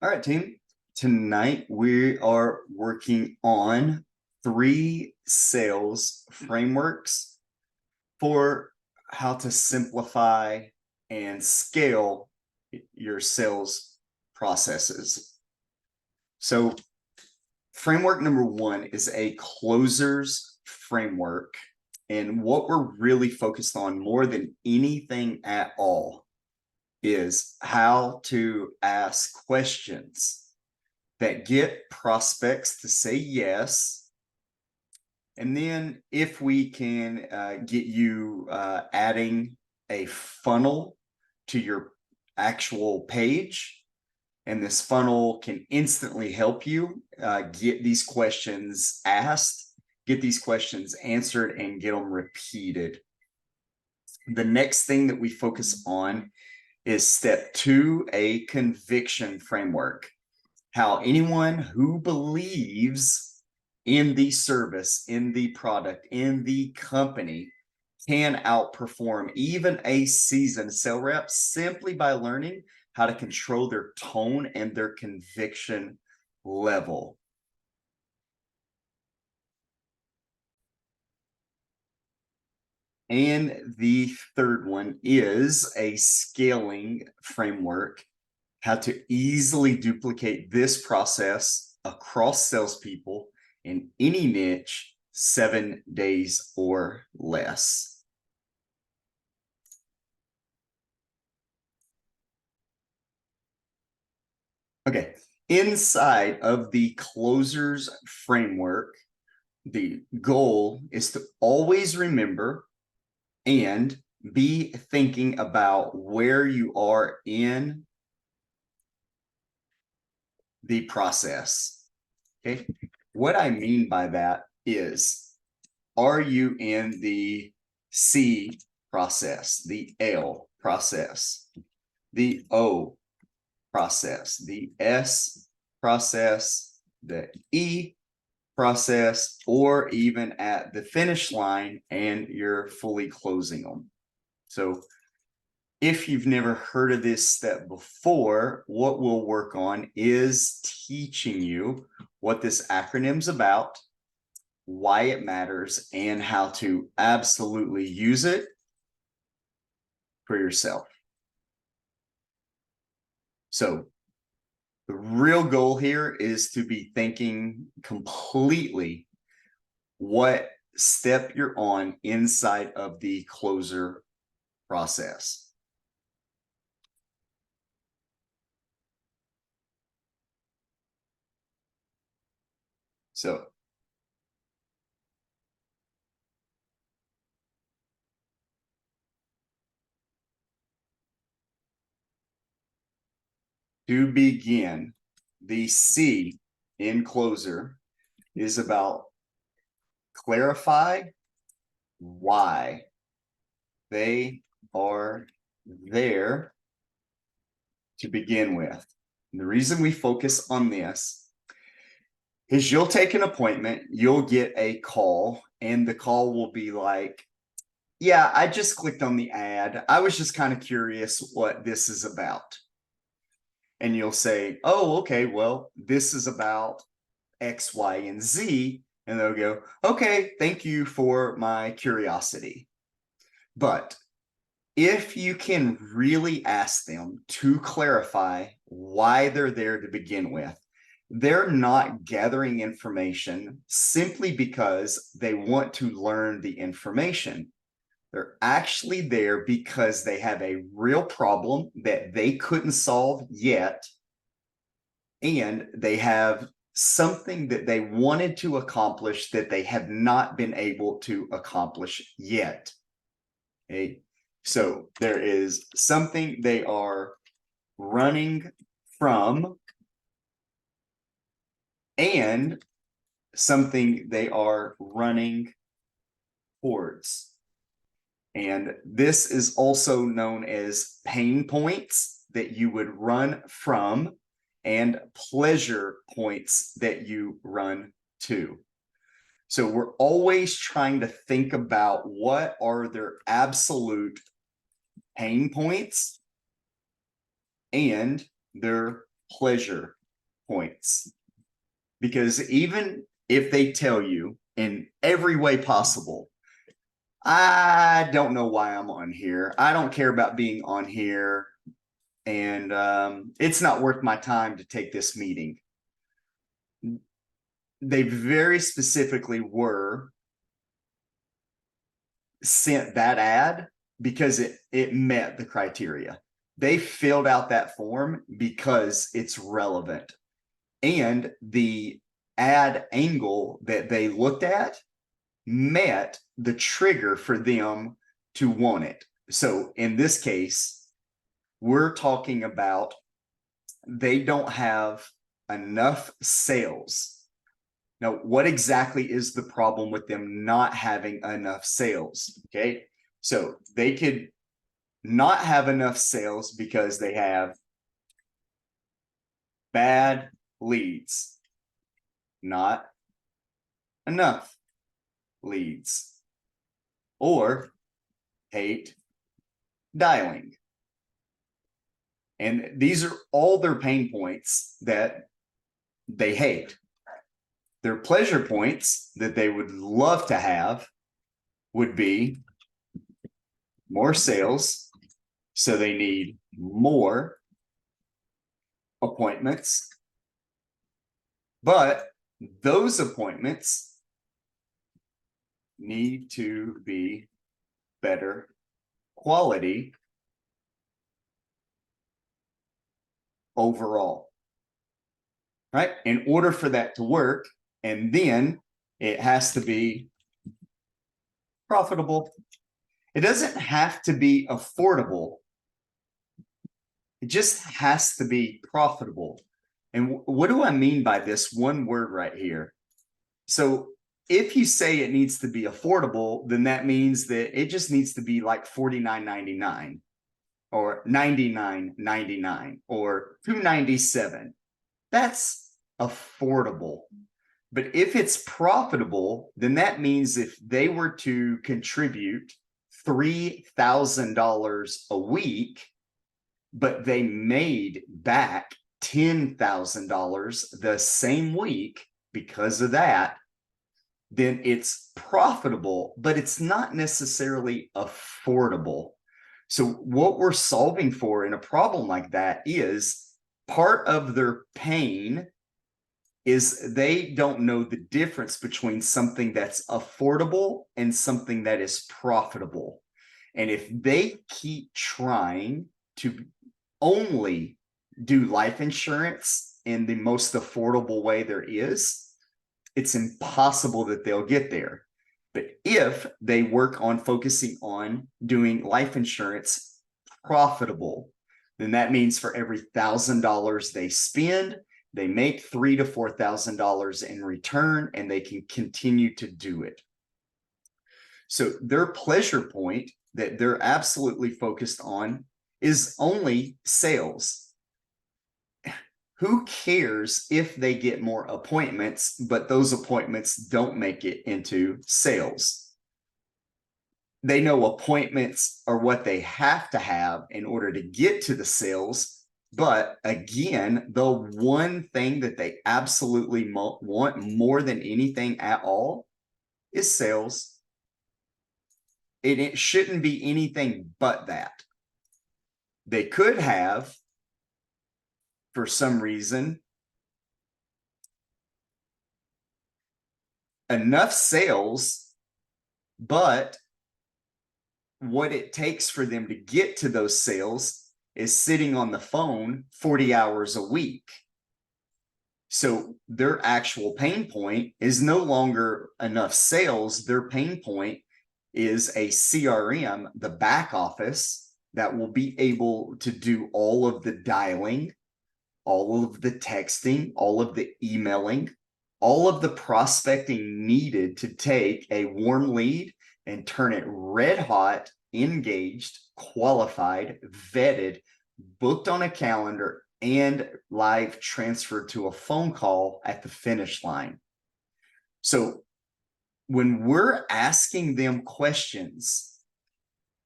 All right, team. Tonight we are working on 3 sales frameworks for how to simplify and scale your sales processes. So, framework number 1 is a closer's framework. And what we're really focused on more than anything at all is how to ask questions that get prospects to say yes. And then if we can get you adding a funnel to your actual page, and this funnel can instantly help you get these questions asked, get these questions answered, and get them repeated. The next thing that we focus on is step 2, a conviction framework. How anyone who believes in the service, in the product, in the company can outperform even a seasoned sales rep simply by learning how to control their tone and their conviction level. And the third one is a scaling framework, how to easily duplicate this process across salespeople in any niche, 7 days or less. Okay, inside of the closers framework, the goal is to always remember and be thinking about where you are in the process. Okay, what I mean by that is, are you in the C process, the L process, the O process, the S process, the E process, or even at the finish line and you're fully closing them? So if you've never heard of this step before, what we'll work on is teaching you what this acronym's about, why it matters, and how to absolutely use it for yourself. So the real goal here is to be thinking completely what step you're on inside of the closer process. So to begin, the C in closer is about clarify why they are there to begin with. And the reason we focus on this is you'll take an appointment, you'll get a call, and the call will be like, yeah, I just clicked on the ad. I was just kind of curious what this is about. And you'll say, oh, okay, well, this is about X, Y, and Z. And they'll go, okay, thank you for my curiosity. But if you can really ask them to clarify why they're there to begin with, they're not gathering information simply because they want to learn the information. They're actually there because they have a real problem that they couldn't solve yet, and they have something that they wanted to accomplish that they have not been able to accomplish yet. Okay, so there is something they are running from and something they are running towards. And this is also known as pain points that you would run from and pleasure points that you run to. So we're always trying to think about what are their absolute pain points and their pleasure points. Because even if they tell you in every way possible, I don't know why I'm on here. I don't care about being on here. And it's not worth my time to take this meeting. They very specifically were sent that ad because it met the criteria. They filled out that form because it's relevant. And the ad angle that they looked at met the trigger for them to want it. So in this case, we're talking about they don't have enough sales. Now, what exactly is the problem with them not having enough sales? Okay, so they could not have enough sales because they have bad leads, not enough leads, or hate dialing. And these are all their pain points that they hate. Their pleasure points that they would love to have would be more sales. So they need more appointments. But those appointments need to be better quality overall, right? In order for that to work, and then it has to be profitable. It doesn't have to be affordable. It just has to be profitable. And what do I mean by this one word right here? So if you say it needs to be affordable, then that means that it just needs to be like $49.99 or $99.99 or $297. That's affordable. But if it's profitable, then that means if they were to contribute $3,000 a week, but they made back $10,000 the same week because of that, then it's profitable, but it's not necessarily affordable. So what we're solving for in a problem like that is part of their pain is they don't know the difference between something that's affordable and something that is profitable. And if they keep trying to only do life insurance in the most affordable way there is, it's impossible that they'll get there. But if they work on focusing on doing life insurance profitable, then that means for every $1,000 they spend, they make $3,000 to $4,000 in return, and they can continue to do it. So their pleasure point that they're absolutely focused on is only sales. Who cares if they get more appointments, but those appointments don't make it into sales? They know appointments are what they have to have in order to get to the sales. But again, the one thing that they absolutely want more than anything at all is sales. It shouldn't be anything but that. They could have, for some reason, enough sales, but what it takes for them to get to those sales is sitting on the phone 40 hours a week. So their actual pain point is no longer enough sales. Their pain point is a CRM, the back office, that will be able to do all of the dialing, all of the texting, all of the emailing, all of the prospecting needed to take a warm lead and turn it red hot, engaged, qualified, vetted, booked on a calendar, and live transferred to a phone call at the finish line. So when we're asking them questions,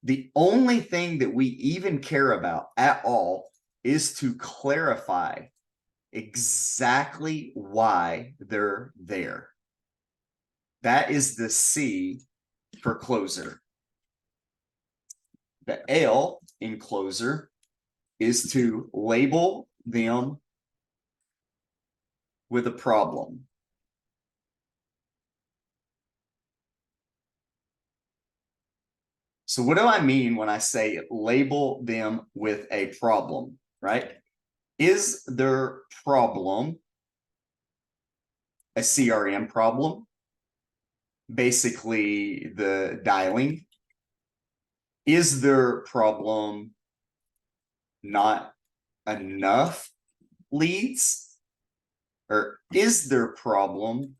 the only thing that we even care about at all is to clarify exactly why they're there. That is the C for closer. The L in closer is to label them with a problem. So what do I mean when I say label them with a problem, right? Is their problem a CRM problem? Basically, the dialing. Is their problem not enough leads? Or is their problem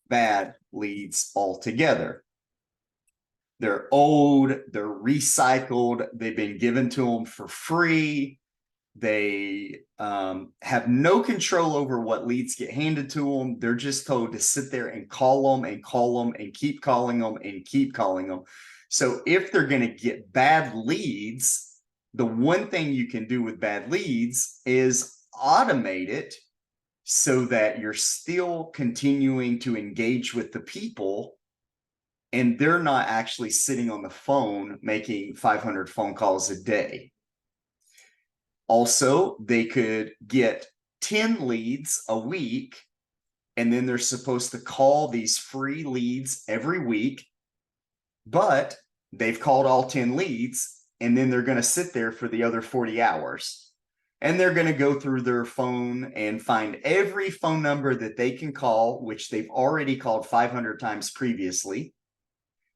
bad leads altogether? They're old, they're recycled, they've been given to them for free. They have no control over what leads get handed to them. They're just told to sit there and call them and call them and keep calling them and keep calling them. So if they're going to get bad leads, the one thing you can do with bad leads is automate it so that you're still continuing to engage with the people and they're not actually sitting on the phone making 500 phone calls a day. Also, they could get 10 leads a week, and then they're supposed to call these free leads every week, but they've called all 10 leads, and then they're going to sit there for the other 40 hours. And they're going to go through their phone and find every phone number that they can call, which they've already called 500 times previously.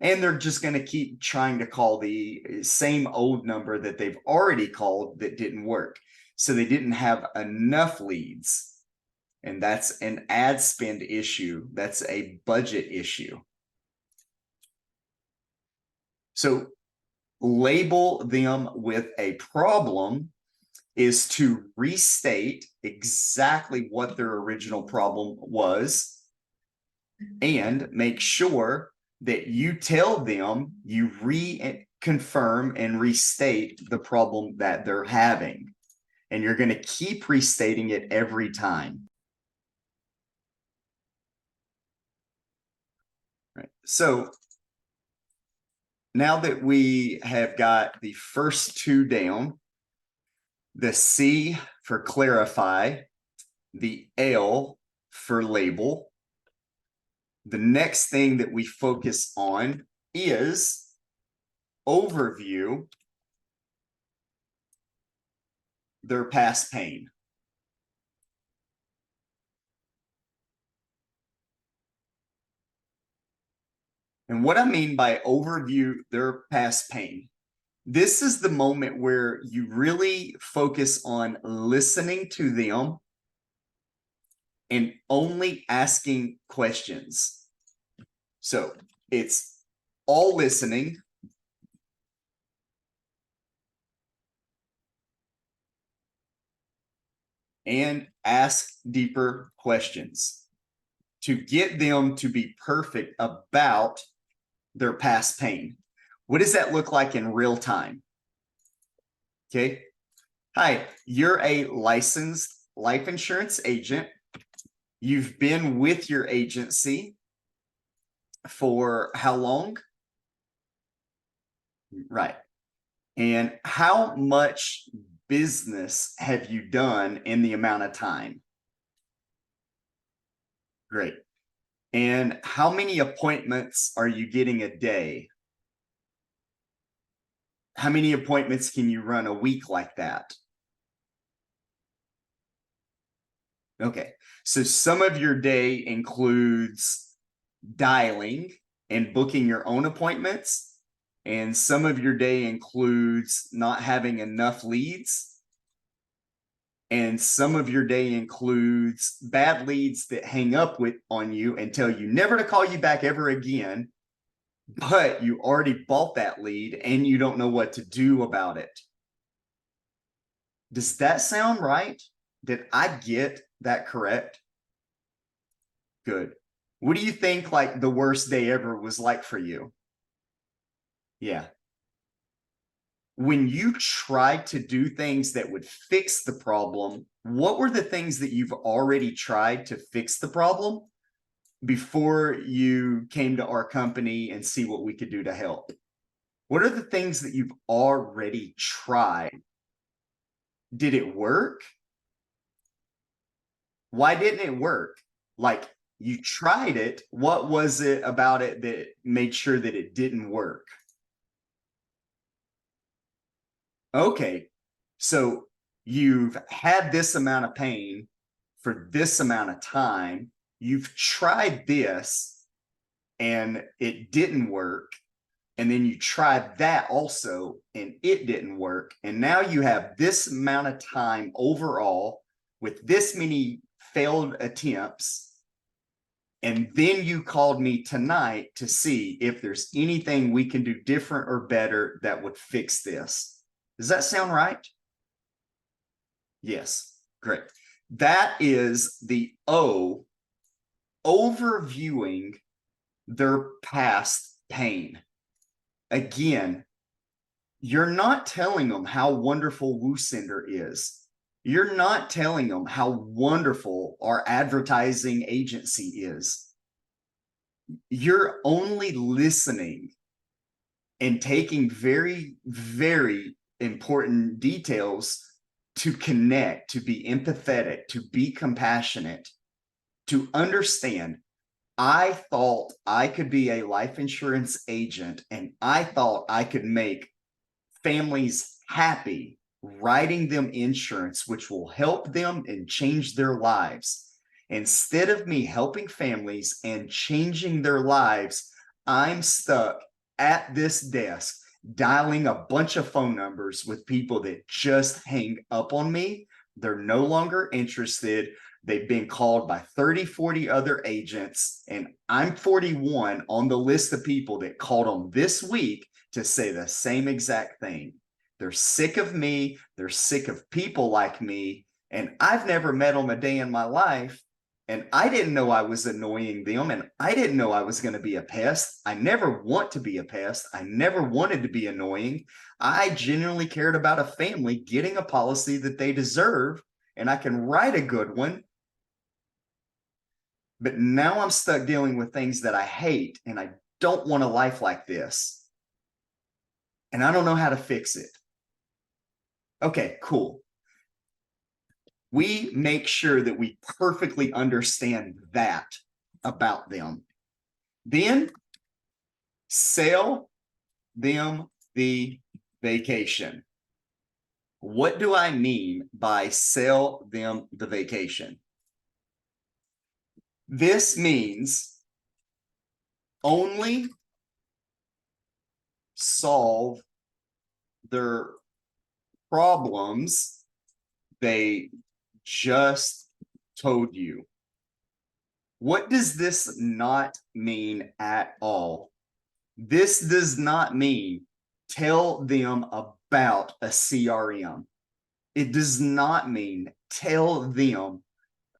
And they're just going to keep trying to call the same old number that they've already called that didn't work. So they didn't have enough leads. And that's an ad spend issue. That's a budget issue. So label them with a problem is to restate exactly what their original problem was and make sure that you tell them, you reconfirm and restate the problem that they're having. And you're going to keep restating it every time. Right. So now that we have got the first two down, the C for clarify, the L for label, the next thing that we focus on is overview their past pain. And what I mean by overview their past pain, this is the moment where you really focus on listening to them and only asking questions. So it's all listening. And ask deeper questions to get them to be perfect about their past pain. What does that look like in real time? Okay. Hi, you're a licensed life insurance agent. You've been with your agency for how long? Right. And how much business have you done in the amount of time? Great. And how many appointments are you getting a day? How many appointments can you run a week like that? Okay. So some of your day includes dialing and booking your own appointments. And some of your day includes not having enough leads. And some of your day includes bad leads that hang up on you and tell you never to call you back ever again. But you already bought that lead and you don't know what to do about it. Does that sound right? Did I get that correct? Good. What do you think like the worst day ever was like for you? Yeah. when you tried to do things that would fix the problem, what were the things that you've already tried to fix the problem before you came to our company and see what we could do to help? What are the things that you've already tried? Did it work? Why didn't it work? Like, you tried it. What was it about it that made sure that it didn't work? Okay, so you've had this amount of pain for this amount of time. You've tried this and it didn't work. And then you tried that also and it didn't work. And now you have this amount of time overall with this many failed attempts. And then you called me tonight to see if there's anything we can do different or better that would fix this. Does that sound right? Yes, great. That is the O, overviewing their past pain. Again, you're not telling them how wonderful WooSender is. You're not telling them how wonderful our advertising agency is. You're only listening and taking very, very important details to connect, to be empathetic, to be compassionate, to understand. I thought I could be a life insurance agent and I thought I could make families happy writing them insurance, which will help them and change their lives. Instead of me helping families and changing their lives, I'm stuck at this desk dialing a bunch of phone numbers with people that just hang up on me. They're no longer interested. They've been called by 30, 40 other agents, and I'm 41 on the list of people that called them this week to say the same exact thing. They're sick of me. They're sick of people like me, and I've never met them a day in my life, and I didn't know I was annoying them, and I didn't know I was going to be a pest. I never want to be a pest. I never wanted to be annoying. I genuinely cared about a family getting a policy that they deserve, and I can write a good one. But now I'm stuck dealing with things that I hate, and I don't want a life like this. And I don't know how to fix it. Okay, cool. We make sure that we perfectly understand that about them. Then sell them the vacation. What do I mean by sell them the vacation? This means only solve their problems they just told you. What does this not mean at all? This does not mean tell them about a CRM. It does not mean tell them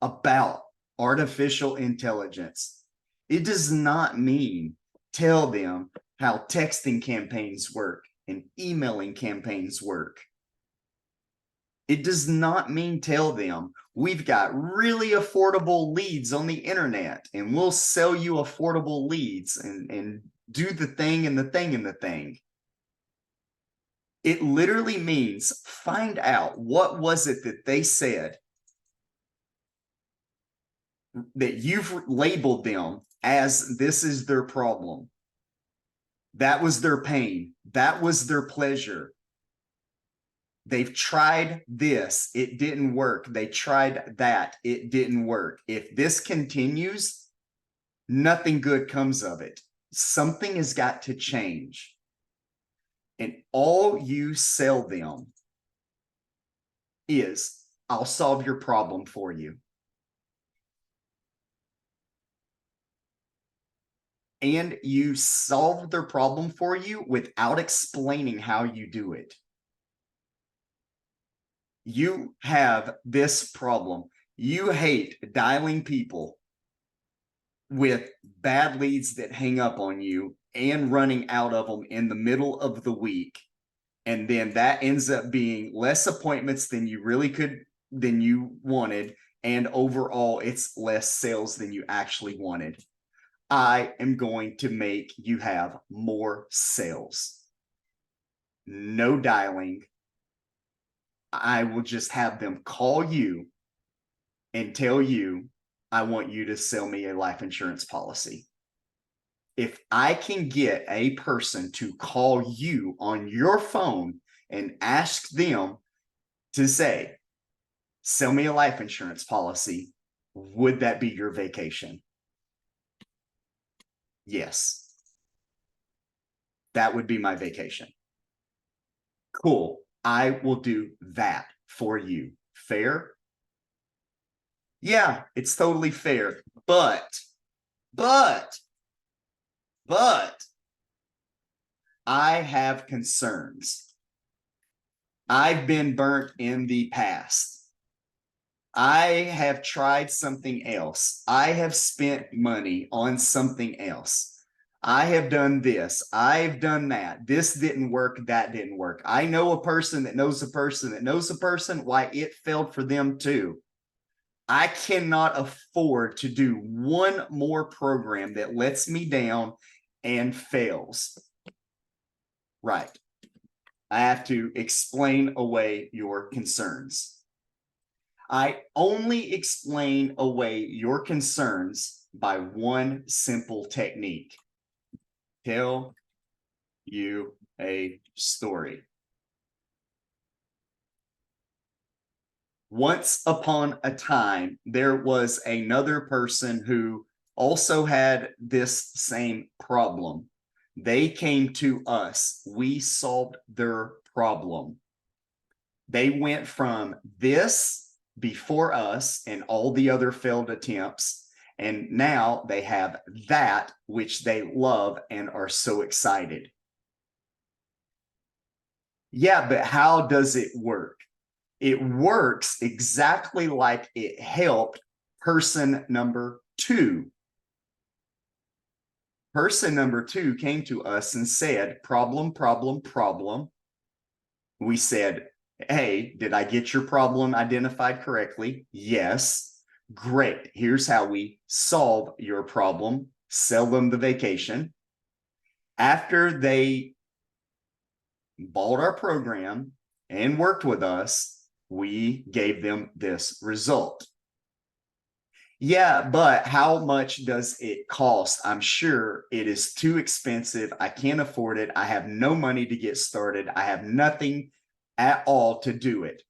about artificial intelligence. It does not mean tell them how texting campaigns work and emailing campaigns work. It does not mean tell them we've got really affordable leads on the internet and we'll sell you affordable leads and do the thing and the thing and the thing. It literally means find out what was it that they said that you've labeled them as this is their problem. That was their pain. That was their pleasure. They've tried this. It didn't work. They tried that. It didn't work. If this continues, nothing good comes of it. Something has got to change. And all you sell them is, I'll solve your problem for you. And you solve their problem for you without explaining how you do it. You have this problem. You hate dialing people with bad leads that hang up on you and running out of them in the middle of the week. And then that ends up being less appointments than you wanted. And overall, it's less sales than you actually wanted. I am going to make you have more sales. No dialing. I will just have them call you and tell you, I want you to sell me a life insurance policy. If I can get a person to call you on your phone and ask them to say, sell me a life insurance policy, would that be your vacation? Yes. That would be my vacation. Cool. I will do that for you. Fair? Yeah, it's totally fair. But I have concerns. I've been burnt in the past. I have tried something else. I have spent money on something else. I have done this. I've done that. This didn't work. That didn't work. I know a person that knows a person that knows a person. Why it failed for them too. I cannot afford to do one more program that lets me down and fails. Right. I have to explain away your concerns. I only explain away your concerns by one simple technique. Tell you a story. Once upon a time, there was another person who also had this same problem. They came to us. We solved their problem. They went from this before us and all the other failed attempts, and now they have that which they love and are so excited. Yeah, but how does it work? It works exactly like it helped person number 2. Person number 2 came to us and said, problem, problem, problem. We said, hey, did I get your problem identified correctly? Yes. Great. Here's how we solve your problem. Sell them the vacation. After they bought our program and worked with us, we gave them this result. Yeah, but how much does it cost? I'm sure it is too expensive. I can't afford it. I have no money to get started. I have nothing at all to do it.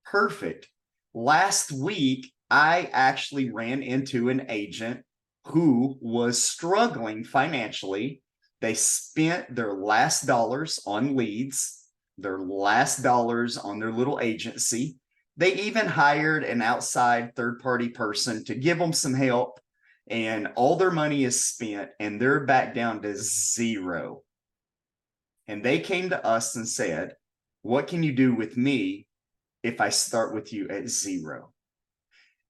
Perfect. Last week, I actually ran into an agent who was struggling financially. They spent their last dollars on leads, their last dollars on their little agency. They even hired an outside third-party person to give them some help, and all their money is spent, and they're back down to zero. And they came to us and said, what can you do with me if I start with you at zero?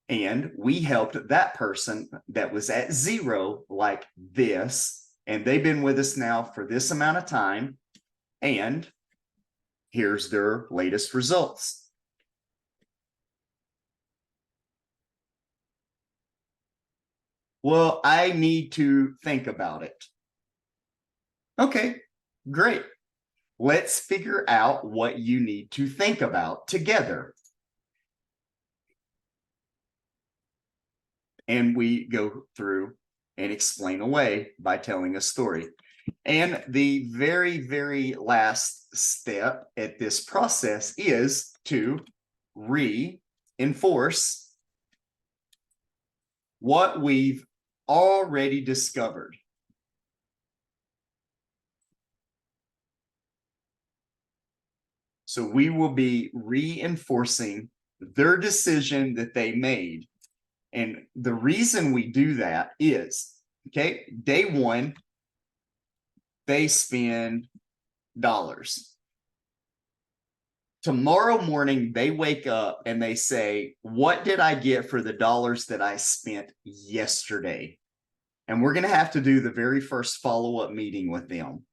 And we helped that person that was at zero like this, and they've been with us now for this amount of time, and here's their latest results. Well, I need to think about it. Okay, great. Let's figure out what you need to think about together. And we go through and explain away by telling a story. And the very, very last step at this process is to reinforce what we've already discovered. So we will be reinforcing their decision that they made. And the reason we do that is, okay, day one, they spend dollars. Tomorrow morning, they wake up and they say, what did I get for the dollars that I spent yesterday? And we're going to have to do the very first follow-up meeting with them.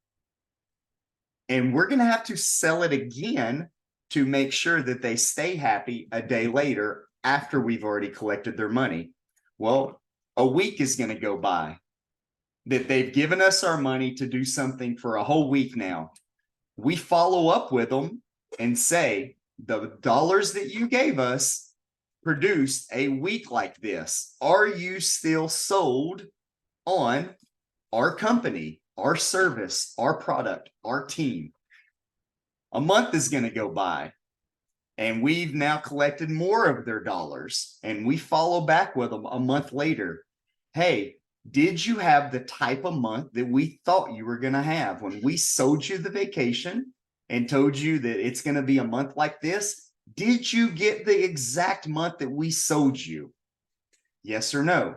And we're going to have to sell it again to make sure that they stay happy a day later after we've already collected their money. Well, a week is going to go by that they've given us our money to do something for a whole week now. We follow up with them and say, the dollars that you gave us produced a week like this. Are you still sold on our company, our service, our product, our team? A month is going to go by and we've now collected more of their dollars, and we follow back with them a month later. Hey, did you have the type of month that we thought you were going to have when we sold you the vacation and told you that it's going to be a month like this? Did you get the exact month that we sold you? Yes or no?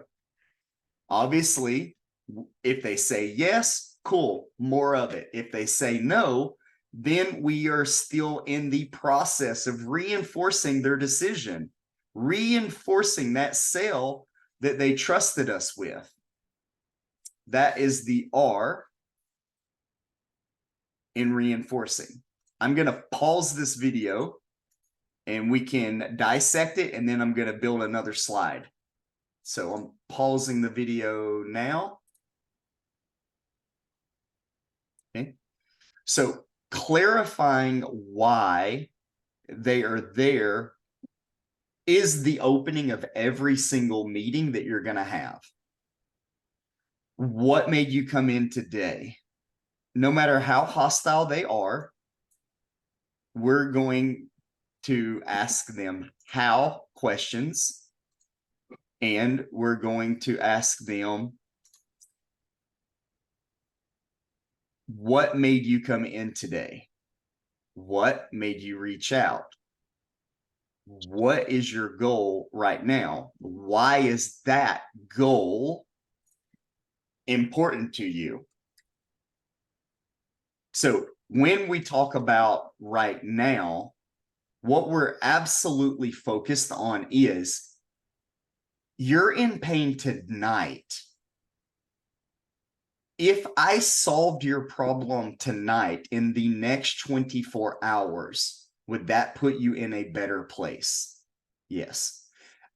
Obviously, if they say yes, cool, more of it. If they say no, then we are still in the process of reinforcing their decision, reinforcing that sale that they trusted us with. That is the R in reinforcing. I'm going to pause this video and we can dissect it, and then I'm going to build another slide. So I'm pausing the video now. Okay. So clarifying why they are there is the opening of every single meeting that you're going to have. What made you come in today? No matter how hostile they are, we're going to ask them how questions, and we're going to ask them, what made you come in today? What made you reach out? What is your goal right now? Why is that goal important to you? So when we talk about right now, what we're absolutely focused on is you're in pain tonight. If I solved your problem tonight in the next 24 hours, would that put you in a better place? Yes.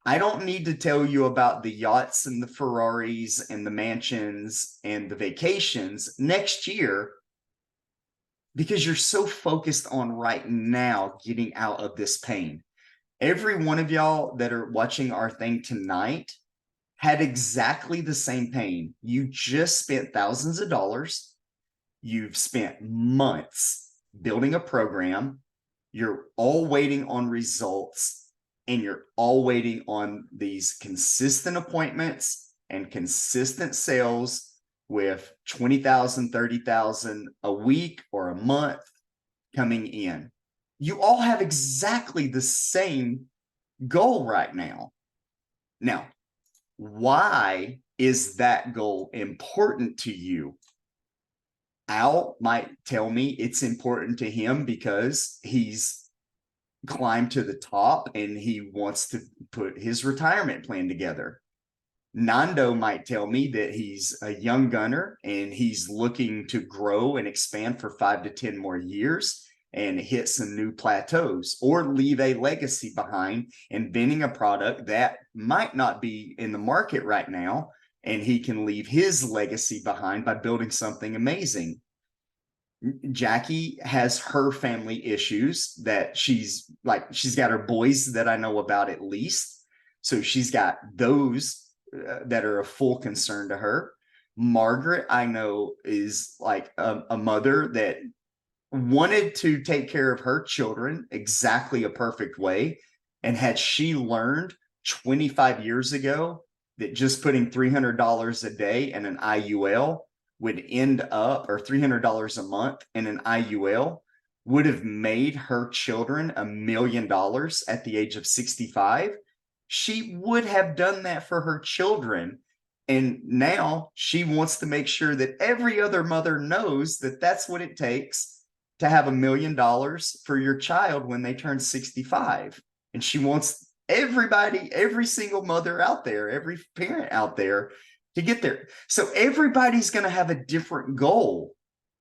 I don't need to tell you about the yachts and the Ferraris and the mansions and the vacations next year, because you're so focused on right now getting out of this pain. Every one of y'all that are watching our thing tonight had exactly the same pain. You just spent thousands of dollars. You've spent months building a program. You're all waiting on results, and you're all waiting on these consistent appointments and consistent sales with 20,000, 30,000 a week or a month coming in. You all have exactly the same goal right now. Now, why is that goal important to you? Al might tell me it's important to him because he's climbed to the top and he wants to put his retirement plan together. Nando might tell me that he's a young gunner and he's looking to grow and expand for 5 to 10 more years and hit some new plateaus, or leave a legacy behind, inventing a product that might not be in the market right now, and he can leave his legacy behind by building something amazing. Jackie has her family issues that she's got her boys that I know about at least. So she's got those that are a full concern to her. Margaret, I know, is like a mother that wanted to take care of her children exactly a perfect way. And had she learned 25 years ago that just putting $300 a day in an IUL would end up, or $300 a month in an IUL would have made her children $1 million at the age of 65, she would have done that for her children. And now she wants to make sure that every other mother knows that that's what it takes to have $1 million for your child when they turn 65. And she wants everybody, every single mother out there, every parent out there to get there. So everybody's going to have a different goal.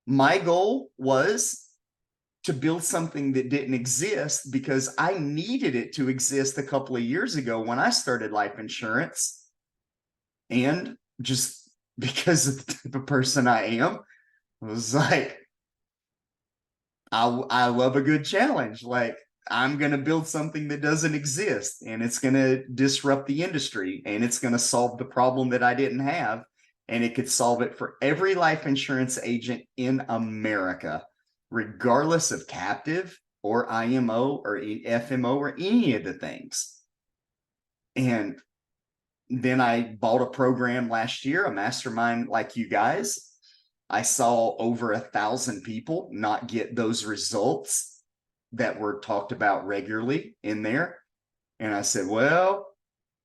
My goal was to build something that didn't exist because I needed it to exist a couple of years ago when I started life insurance. And just because of the type of person I am, I was like, I love a good challenge. Like, I'm going to build something that doesn't exist, and it's going to disrupt the industry, and it's going to solve the problem that I didn't have. And it could solve it for every life insurance agent in America, regardless of captive or IMO or FMO or any of the things. And then I bought a program last year, a mastermind like you guys. I saw over 1,000 people not get those results that were talked about regularly in there. And I said, well,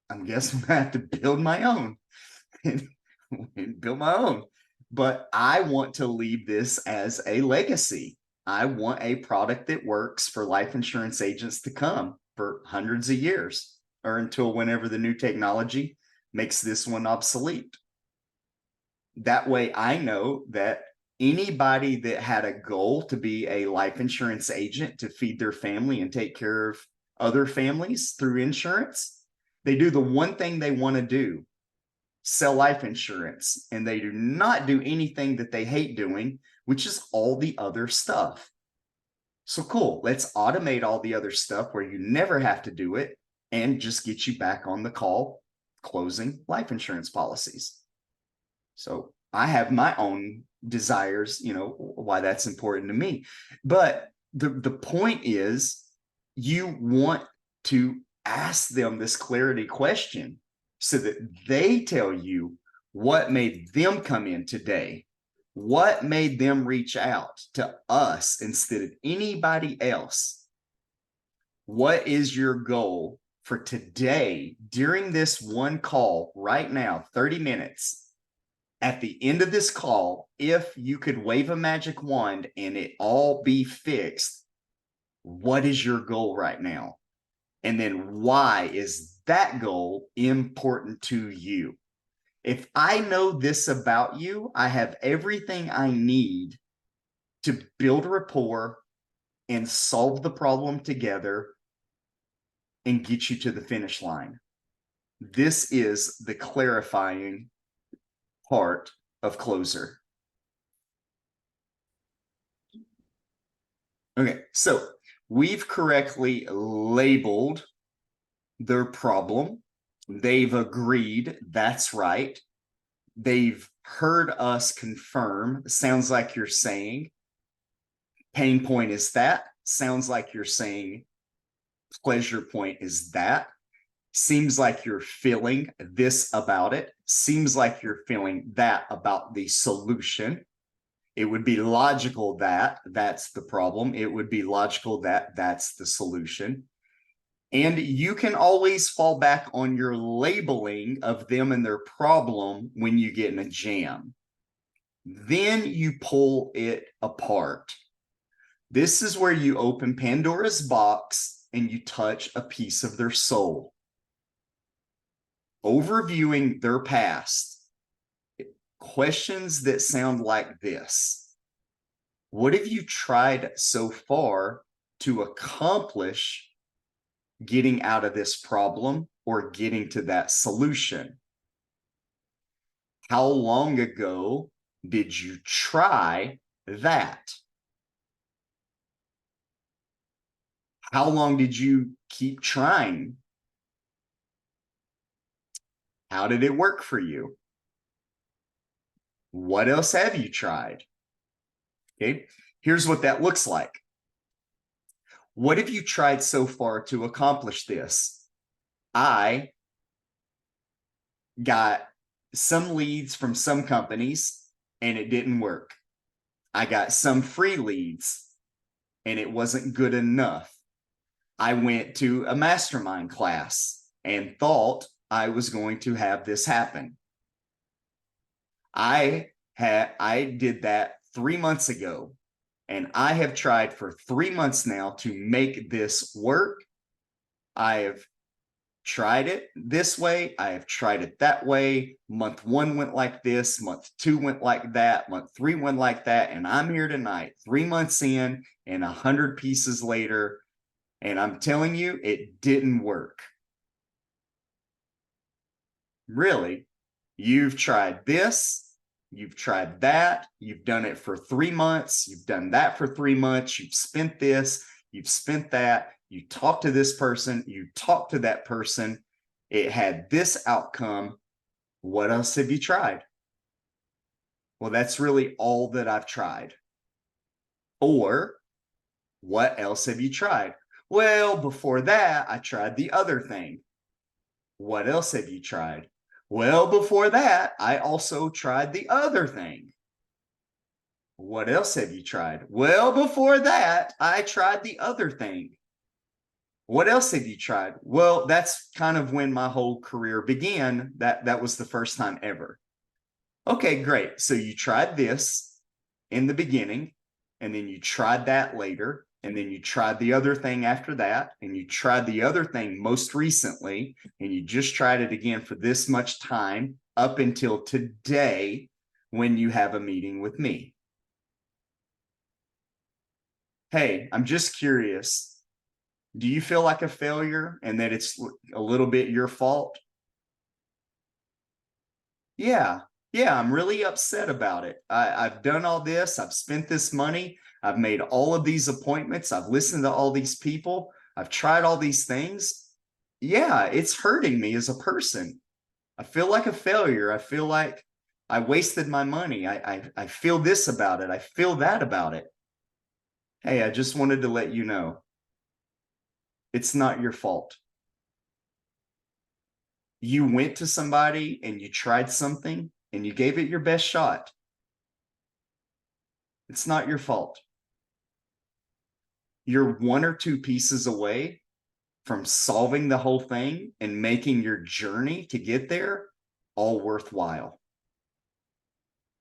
I guess I'm gonna have to build my own and build my own. But I want to leave this as a legacy. I want a product that works for life insurance agents to come for hundreds of years, or until whenever the new technology makes this one obsolete. That way I know that anybody that had a goal to be a life insurance agent to feed their family and take care of other families through insurance, they do the one thing they want to do, sell life insurance, and they do not do anything that they hate doing, which is all the other stuff. So cool, let's automate all the other stuff where you never have to do it and just get you back on the call closing life insurance policies. So I have my own desires, why that's important to me. But the point is, you want to ask them this clarity question so that they tell you what made them come in today, what made them reach out to us instead of anybody else. What is your goal for today during this one call right now, 30 minutes? At the end of this call, if you could wave a magic wand and it all be fixed, what is your goal right now? And then why is that goal important to you? If I know this about you, I have everything I need to build rapport and solve the problem together and get you to the finish line. This is the clarifying part of closer. Okay, so we've correctly labeled their problem. They've agreed that's right. They've heard us confirm. Sounds like you're saying pain point is that. Sounds like you're saying pleasure point is that. Seems like you're feeling this about it. Seems like you're feeling that about the solution. It would be logical that that's the problem. It would be logical that that's the solution. And you can always fall back on your labeling of them and their problem when you get in a jam. Then you pull it apart. This is where you open Pandora's box and you touch a piece of their soul. Overviewing their past. Questions that sound like this. What have you tried so far to accomplish getting out of this problem or getting to that solution? How long ago did you try that? How long did you keep trying? How did it work for you? What else have you tried? Okay, here's what that looks like. What have you tried so far to accomplish this? I got some leads from some companies and it didn't work. I got some free leads and it wasn't good enough. I went to a mastermind class and thought I was going to have this happen. I did that 3 months ago, and I have tried for 3 months now to make this work. I have tried it this way. I have tried it that way. Month 1 went like this. Month 2 went like that. Month 3 went like that. And I'm here tonight, 3 months in and 100 pieces later. And I'm telling you, it didn't work. Really, you've tried this, you've tried that, you've done it for 3 months, you've done that for 3 months, you've spent this, you've spent that, you talked to this person, you talked to that person, it had this outcome. What else have you tried? Well, that's really all that I've tried. Or what else have you tried? Well, before that, I tried the other thing. What else have you tried? Well, before that, I also tried the other thing. What else have you tried? Well, before that, I tried the other thing. What else have you tried? Well, that's kind of when my whole career began. That was the first time ever. Okay, great. So you tried this in the beginning, and then you tried that later, and then you tried the other thing after that, and you tried the other thing most recently, and you just tried it again for this much time up until today when you have a meeting with me. Hey, I'm just curious. Do you feel like a failure and that it's a little bit your fault? Yeah, I'm really upset about it. I've done all this. I've spent this money. I've made all of these appointments. I've listened to all these people. I've tried all these things. Yeah, it's hurting me as a person. I feel like a failure. I feel like I wasted my money. I feel this about it. I feel that about it. Hey, I just wanted to let you know it's not your fault. You went to somebody and you tried something and you gave it your best shot. It's not your fault. You're 1 or 2 pieces away from solving the whole thing and making your journey to get there all worthwhile.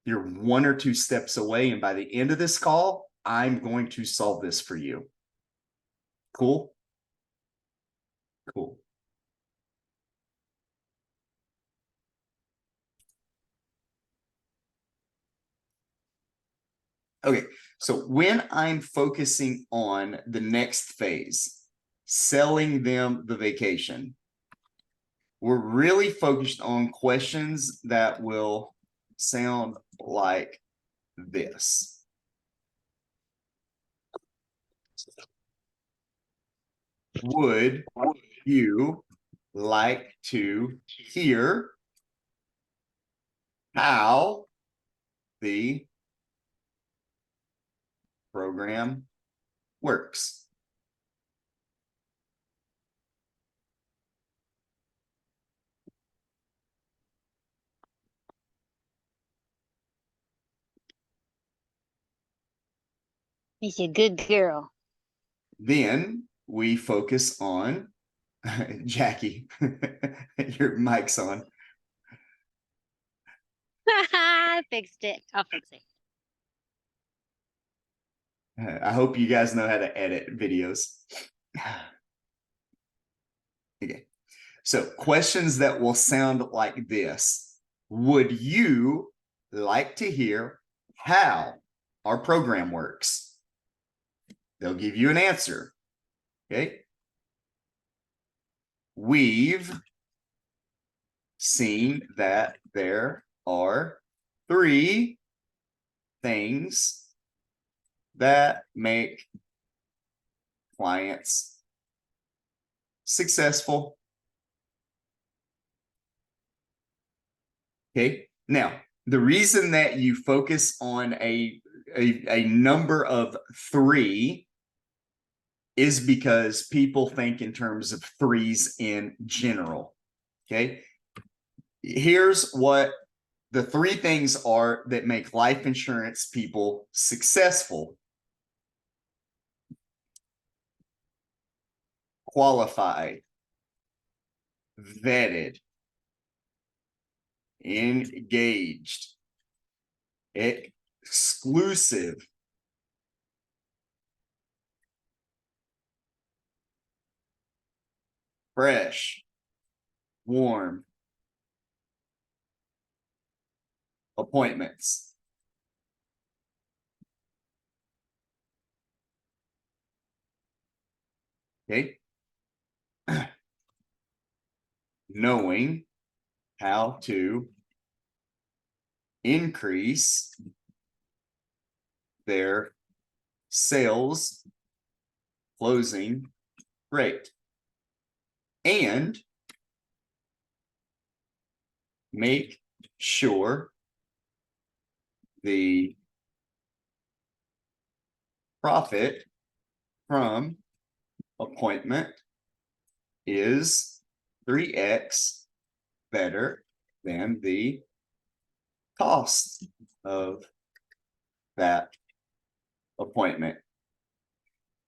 You're 1 or 2 steps away, and by the end of this call, I'm going to solve this for you. Cool? Cool. Okay, so when I'm focusing on the next phase, selling them the vacation, we're really focused on questions that will sound like this. Would you like to hear how the program works? He's a good girl. Then we focus on Jackie. Your mic's on. I fixed it. I'll fix it. I hope you guys know how to edit videos. Okay. So questions that will sound like this. Would you like to hear how our program works? They'll give you an answer. Okay. We've seen that there are 3 things that make clients successful. Okay. Now, the reason that you focus on a number of 3 is because people think in terms of 3s in general. Okay. Here's what the 3 things are that make life insurance people successful: qualified, vetted, engaged, exclusive, fresh. warm appointments. Okay. Knowing how to increase their sales closing rate and make sure the profit from appointment is 3x better than the cost of that appointment.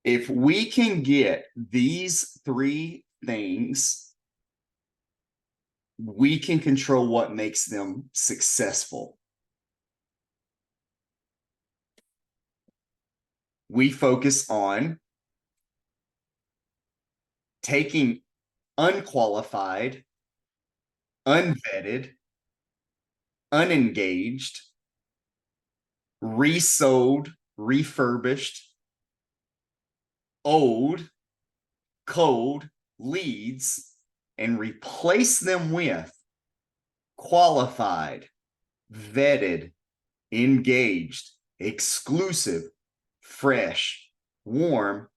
If we can get these three things, we can control what makes them successful. We focus on taking unqualified, unvetted, unengaged, resold, refurbished, old, cold leads and replace them with qualified, vetted, engaged, exclusive, fresh, warm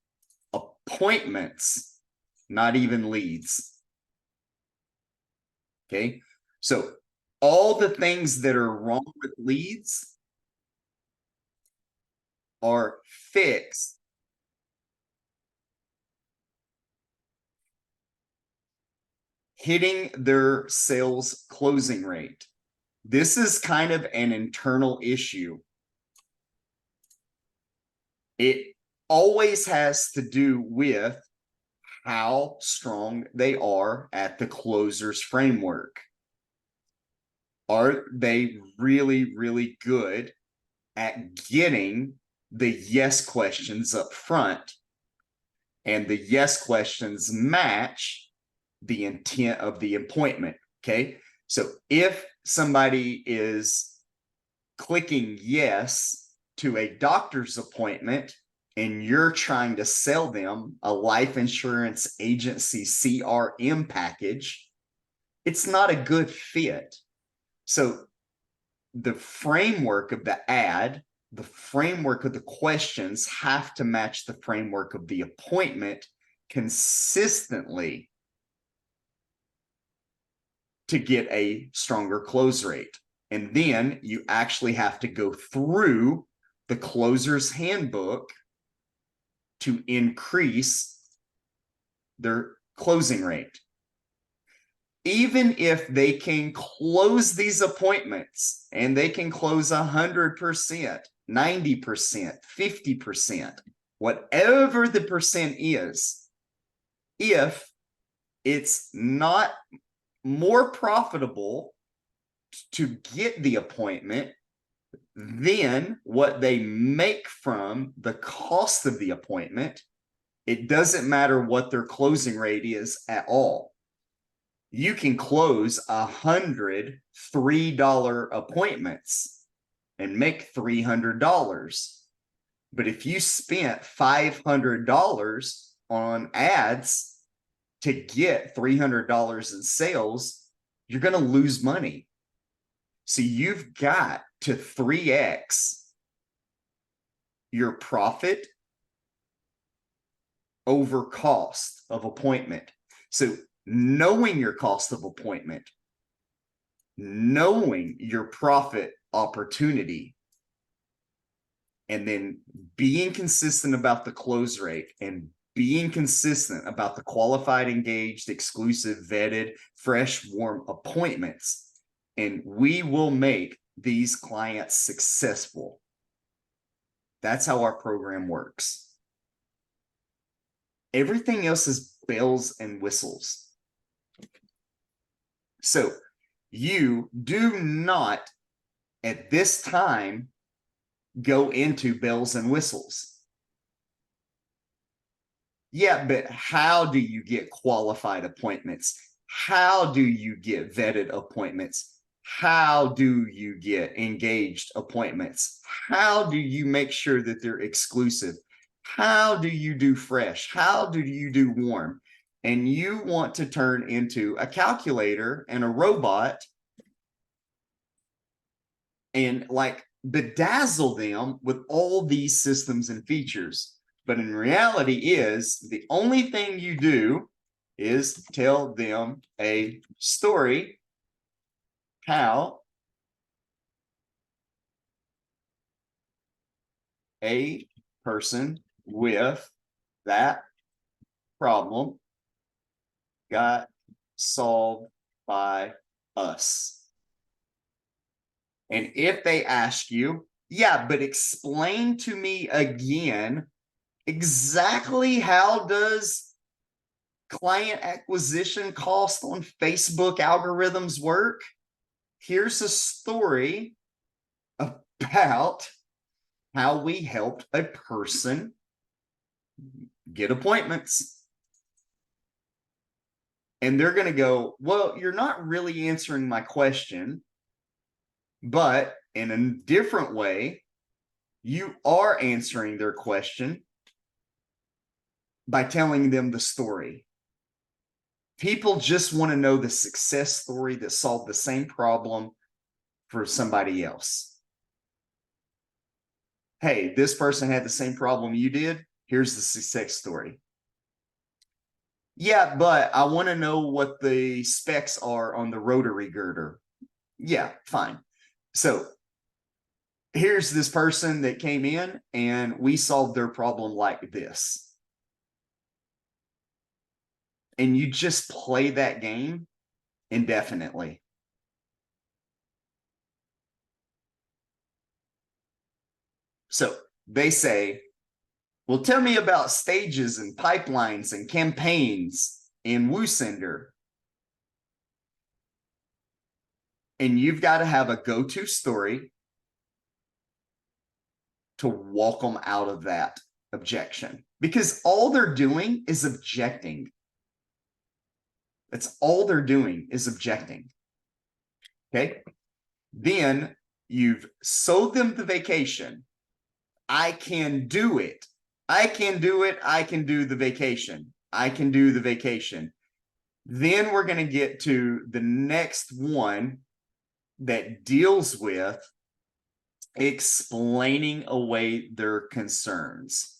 appointments, not even leads. Okay, so all the things that are wrong with leads are fixed hitting their sales closing rate. This is kind of an internal issue. It always has to do with how strong they are at the closer's framework. Are they really, really good at getting the yes questions up front? And the yes questions match the intent of the appointment. Okay. So if somebody is clicking yes to a doctor's appointment and you're trying to sell them a life insurance agency CRM package, it's not a good fit. So the framework of the ad, the framework of the questions have to match the framework of the appointment consistently to get a stronger close rate. And then you actually have to go through the closer's handbook to increase their closing rate. Even if they can close these appointments and they can close 100%, 90%, 50%, whatever the percent is, if it's not more profitable to get the appointment than what they make from the cost of the appointment, it doesn't matter what their closing rate is at all. You can close 100 $3 appointments and make $300. But if you spent $500 on ads to get $300 in sales, you're going to lose money. So you've got to 3x your profit over cost of appointment. So knowing your cost of appointment, knowing your profit opportunity, and then being consistent about the close rate and being consistent about the qualified, engaged, exclusive, vetted, fresh, warm appointments. And we will make these clients successful. That's how our program works. Everything else is bells and whistles. So you do not at this time go into bells and whistles. Yeah, but how do you get qualified appointments? How do you get vetted appointments? How do you get engaged appointments? How do you make sure that they're exclusive? How do you do fresh? How do you do warm? And you want to turn into a calculator and a robot and like bedazzle them with all these systems and features. But in reality is the only thing you do is tell them a story how a person with that problem got solved by us. And if they ask you, yeah, but explain to me again, exactly how does client acquisition cost on Facebook algorithms work? Here's a story about how we helped a person get appointments. And they're going to go, well, you're not really answering my question, but in a different way, you are answering their question by telling them the story. People just want to know the success story that solved the same problem for somebody else. Hey, this person had the same problem you did. Here's the success story. Yeah, but I want to know what the specs are on the rotary girder. Yeah, fine. So here's this person that came in and we solved their problem like this. And you just play that game indefinitely. So they say, well, tell me about stages and pipelines and campaigns in WooSender. And you've got to have a go-to story to walk them out of that objection, because all they're doing is objecting. That's all they're doing is objecting. Okay. Then you've sold them the vacation. I can do it. I can do it. I can do the vacation. I can do the vacation. Then we're going to get to the next one that deals with explaining away their concerns.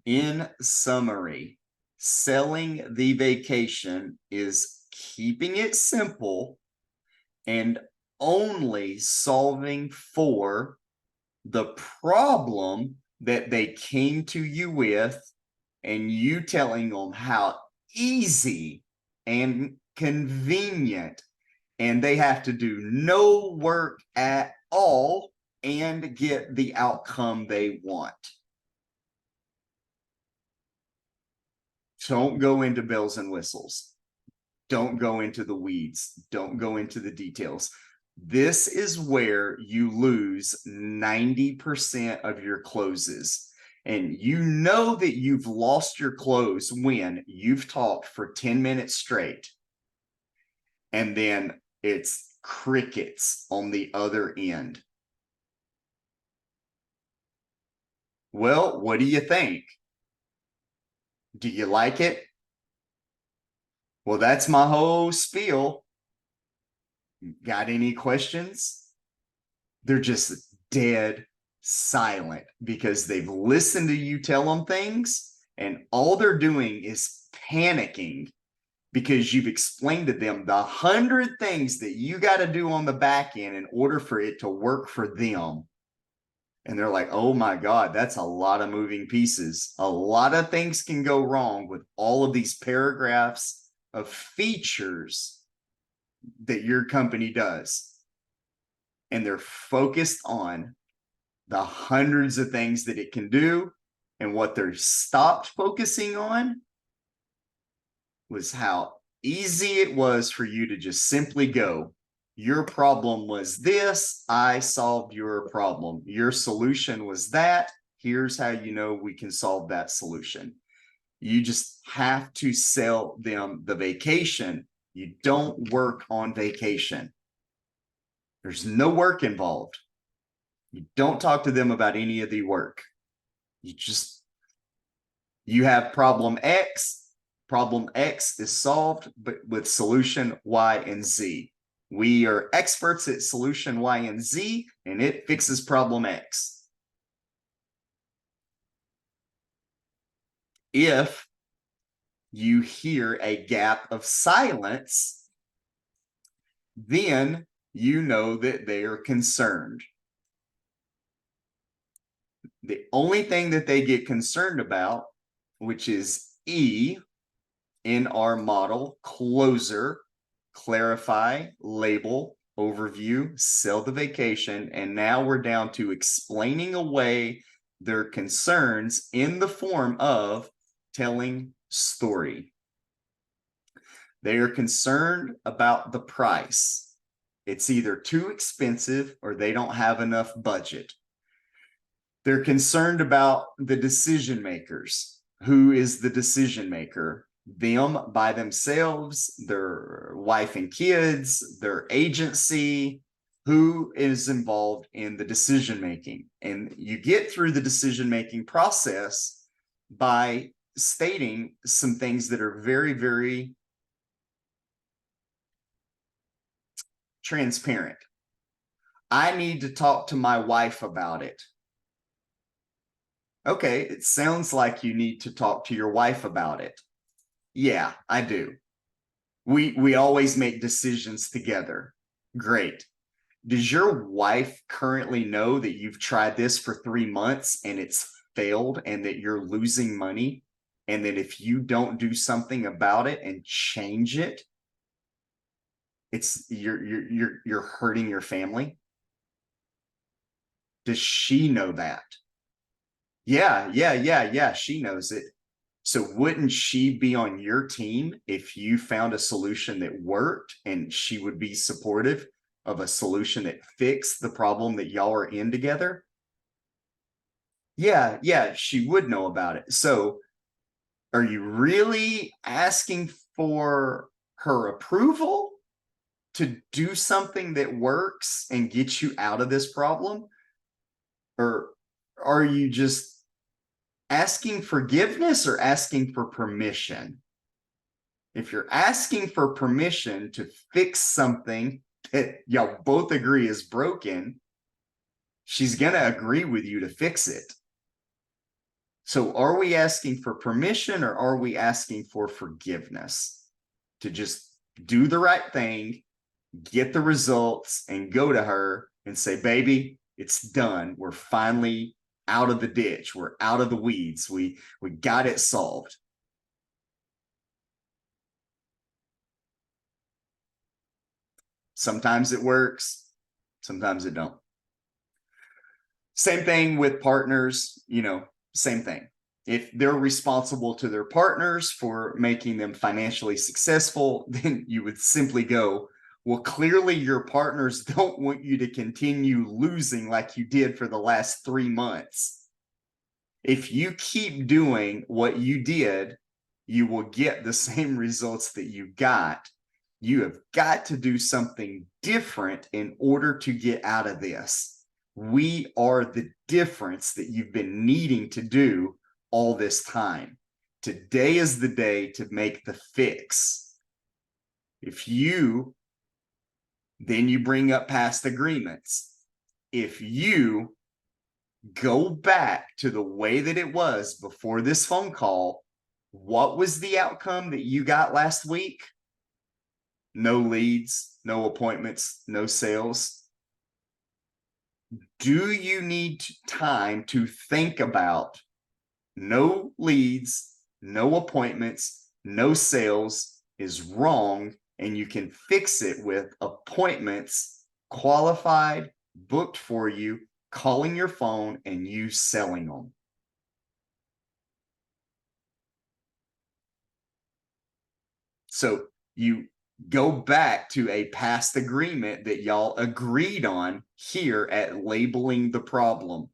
In summary, selling the vacation is keeping it simple and only solving for the problem that they came to you with, and you telling them how easy and convenient, and they have to do no work at all and get the outcome they want. Don't go into bells and whistles. Don't go into the weeds. Don't go into the details. This is where you lose 90% of your closes. And you know that you've lost your close when you've talked for 10 minutes straight. And then it's crickets on the other end. Well, what do you think? Do you like it? Well, that's my whole spiel. Got any questions? They're just dead silent because they've listened to you tell them things, and all they're doing is panicking because you've explained to them the 100 things that you got to do on the back end in order for it to work for them. And they're like, oh my God, that's a lot of moving pieces. A lot of things can go wrong with all of these paragraphs of features that your company does. And they're focused on the hundreds of things that it can do. And what they're stopped focusing on was how easy it was for you to just simply go, your problem was this, I solved your problem. Your solution was that. Here's how you know we can solve that solution. You just have to sell them the vacation. You don't work on vacation. There's no work involved. You don't talk to them about any of the work. You have problem X. Problem X is solved, but with solution Y and Z. We are experts at solution Y and Z, and it fixes problem X. If you hear a gap of silence, then you know that they are concerned. The only thing that they get concerned about, which is E in our model, closer, clarify, label, overview, sell the vacation, and now we're down to explaining away their concerns in the form of telling story. They are concerned about the price. It's either too expensive or they don't have enough budget. They're concerned about the decision makers. Who is the decision maker? Them by themselves, their wife and kids, their agency, who is involved in the decision making. And you get through the decision making process by stating some things that are very, very transparent. I need to talk to my wife about it. Okay, it sounds like you need to talk to your wife about it. Yeah, I do. We always make decisions together. Great. Does your wife currently know that you've tried this for 3 months and it's failed and that you're losing money? And that if you don't do something about it and change it, you're hurting your family? Does she know that? Yeah, she knows it. So wouldn't she be on your team if you found a solution that worked, and she would be supportive of a solution that fixed the problem that y'all are in together? Yeah, she would know about it. So are you really asking for her approval to do something that works and get you out of this problem? Or are you just asking forgiveness or asking for permission? If you're asking for permission to fix something that y'all both agree is broken, she's going to agree with you to fix it. So are we asking for permission or are we asking for forgiveness to just do the right thing, get the results, and go to her and say, baby, it's done. We're finally out of the ditch. We're out of the weeds. We got it solved. Sometimes it works. Sometimes it don't. Same thing with partners, same thing. If they're responsible to their partners for making them financially successful, then you would simply go, well, clearly your partners don't want you to continue losing like you did for the last 3 months. If you keep doing what you did, you will get the same results that you got. You have got to do something different in order to get out of this. We are the difference that you've been needing to do all this time. Today is the day to make the fix. Then you bring up past agreements. If you go back to the way that it was before this phone call, what was the outcome that you got last week? No leads, no appointments, no sales. Do you need time to think about no leads, no appointments, no sales, is wrong, and you can fix it with appointments, qualified, booked for you, calling your phone, and you selling them. So you go back to a past agreement that y'all agreed on here at labeling the problem.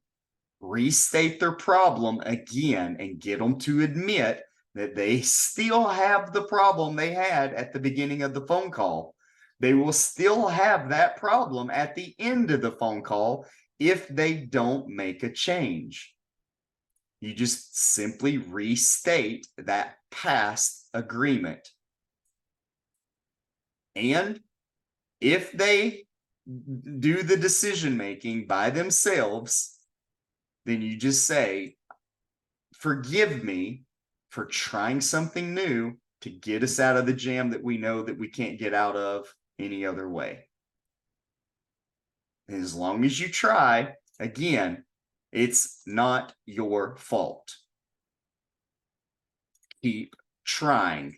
Restate their problem again and get them to admit that they still have the problem they had at the beginning of the phone call. They will still have that problem at the end of the phone call if they don't make a change. You just simply restate that past agreement. And if they do the decision making by themselves, then you just say, forgive me for trying something new to get us out of the jam that we know that we can't get out of any other way. And as long as you try, again, it's not your fault. Keep trying.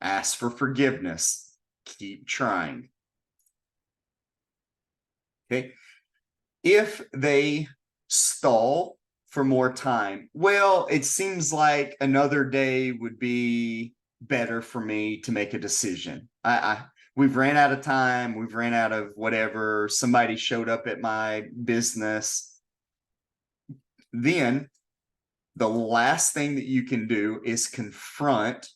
Ask for forgiveness. Keep trying. Okay. If they stall for more time, well, it seems like another day would be better for me to make a decision. We've ran out of time. We've ran out of whatever. Somebody showed up at my business. Then the last thing that you can do is confront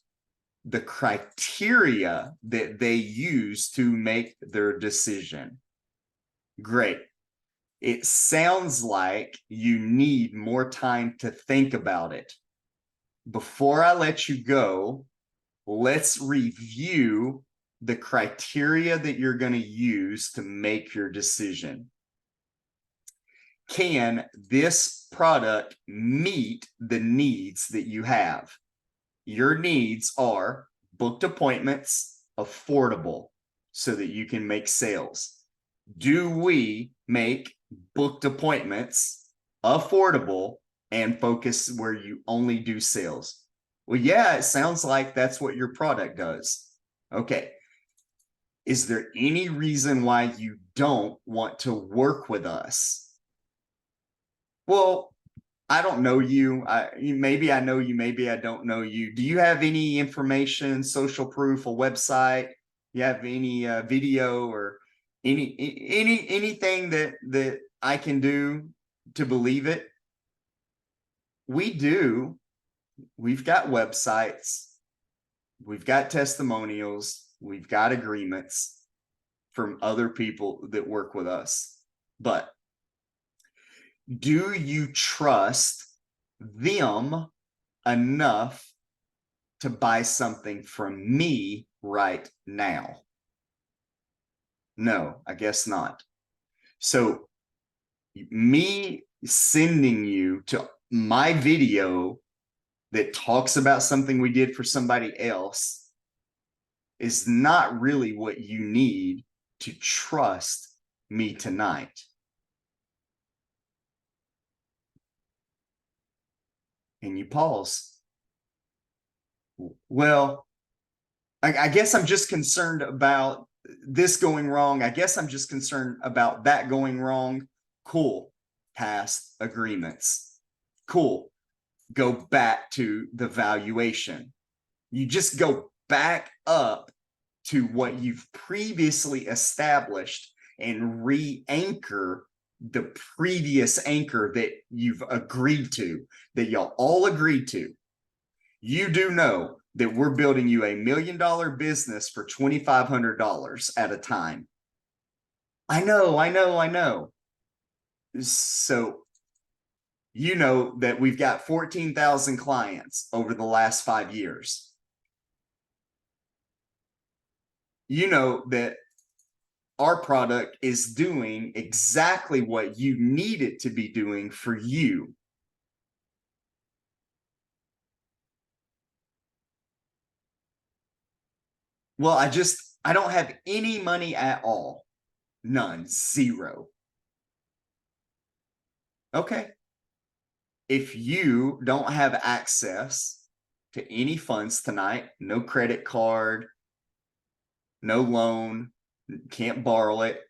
the criteria that they use to make their decision. Great. It sounds like you need more time to think about it. Before I let you go, let's review the criteria that you're going to use to make your decision. Can this product meet the needs that you have? Your needs are booked appointments, affordable, so that you can make sales. Do we make booked appointments affordable and focus where you only do sales? Well, yeah, it sounds like that's what your product does. Okay. Is there any reason why you don't want to work with us? Well, I don't know you. Maybe I know you, maybe I don't know you. Do you have any information, social proof, a website? You have any video or anything that I can do to believe it? We do. We've got websites. We've got testimonials. We've got agreements from other people that work with us. But do you trust them enough to buy something from me right now? No, I guess not. So me sending you to my video that talks about something we did for somebody else is not really what you need to trust me tonight. And you pause. Well, I guess I'm just concerned about this going wrong. I guess I'm just concerned about that going wrong. Cool. Past agreements. Cool. Go back to the valuation. You just go back up to what you've previously established and re-anchor the previous anchor that you've agreed to, that y'all all agreed to. You do know that we're building you $1 million business for $2,500 at a time. I know. So you know that we've got 14,000 clients over the last 5 years. You know that our product is doing exactly what you need it to be doing for you. Well, I don't have any money at all. None, zero. Okay. If you don't have access to any funds tonight, no credit card, no loan, can't borrow it.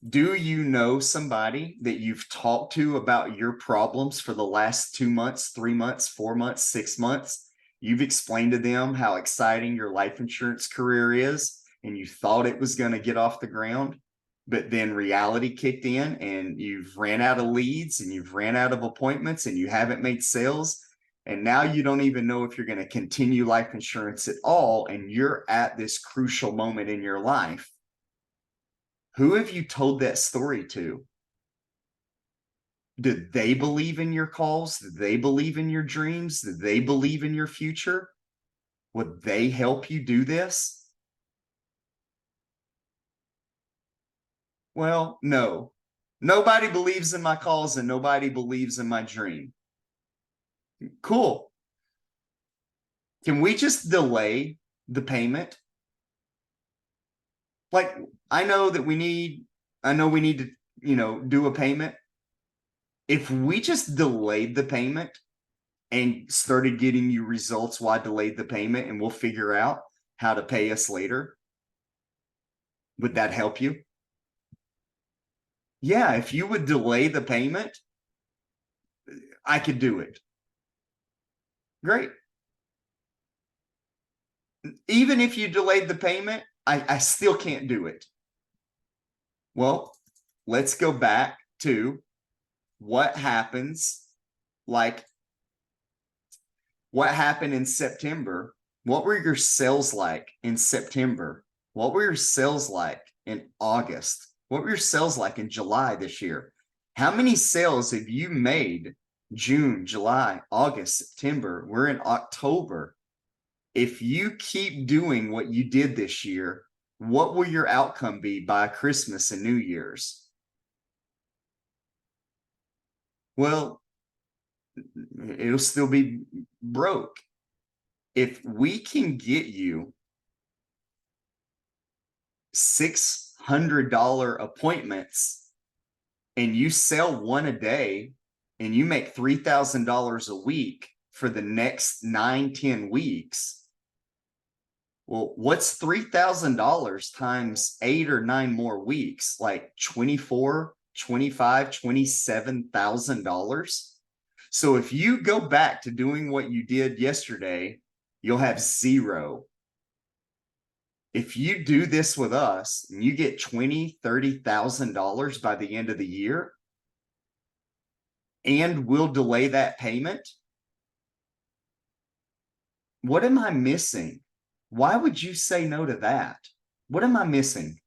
Do you know somebody that you've talked to about your problems for the last 2 months, 3 months, 4 months, 6 months? You've explained to them how exciting your life insurance career is, and you thought it was going to get off the ground, but then reality kicked in and you've ran out of leads and you've ran out of appointments and you haven't made sales. And now you don't even know if you're going to continue life insurance at all. And you're at this crucial moment in your life. Who have you told that story to? Did they believe in your calls? Did they believe in your dreams? Did they believe in your future? Would they help you do this? Well, no. Nobody believes in my calls and nobody believes in my dream. Cool. Can we just delay the payment? Like, I know we need to, do a payment. If we just delayed the payment and started getting you results while I delayed the payment, and we'll figure out how to pay us later, would that help you? Yeah, if you would delay the payment, I could do it. Great. Even if you delayed the payment, I still can't do it. Well, let's go back to what happens, like what happened in September. What were your sales like in September? What were your sales like in August? What were your sales like in July this year? How many sales have you made June, July, August, September? We're in October. If you keep doing what you did this year, what will your outcome be by Christmas and New Year's? Well, it'll still be broke. If we can get you $600 appointments and you sell one a day and you make $3,000 a week for the next 9-10 weeks, well, what's $3,000 times 8 or 9 more weeks? Like $24,000, $25,000, $27,000. So if you go back to doing what you did yesterday, you'll have zero. If you do this with us and you get $20,000, $30,000 by the end of the year, and we'll delay that payment, what am I missing? Why would you say no to that? What am I missing?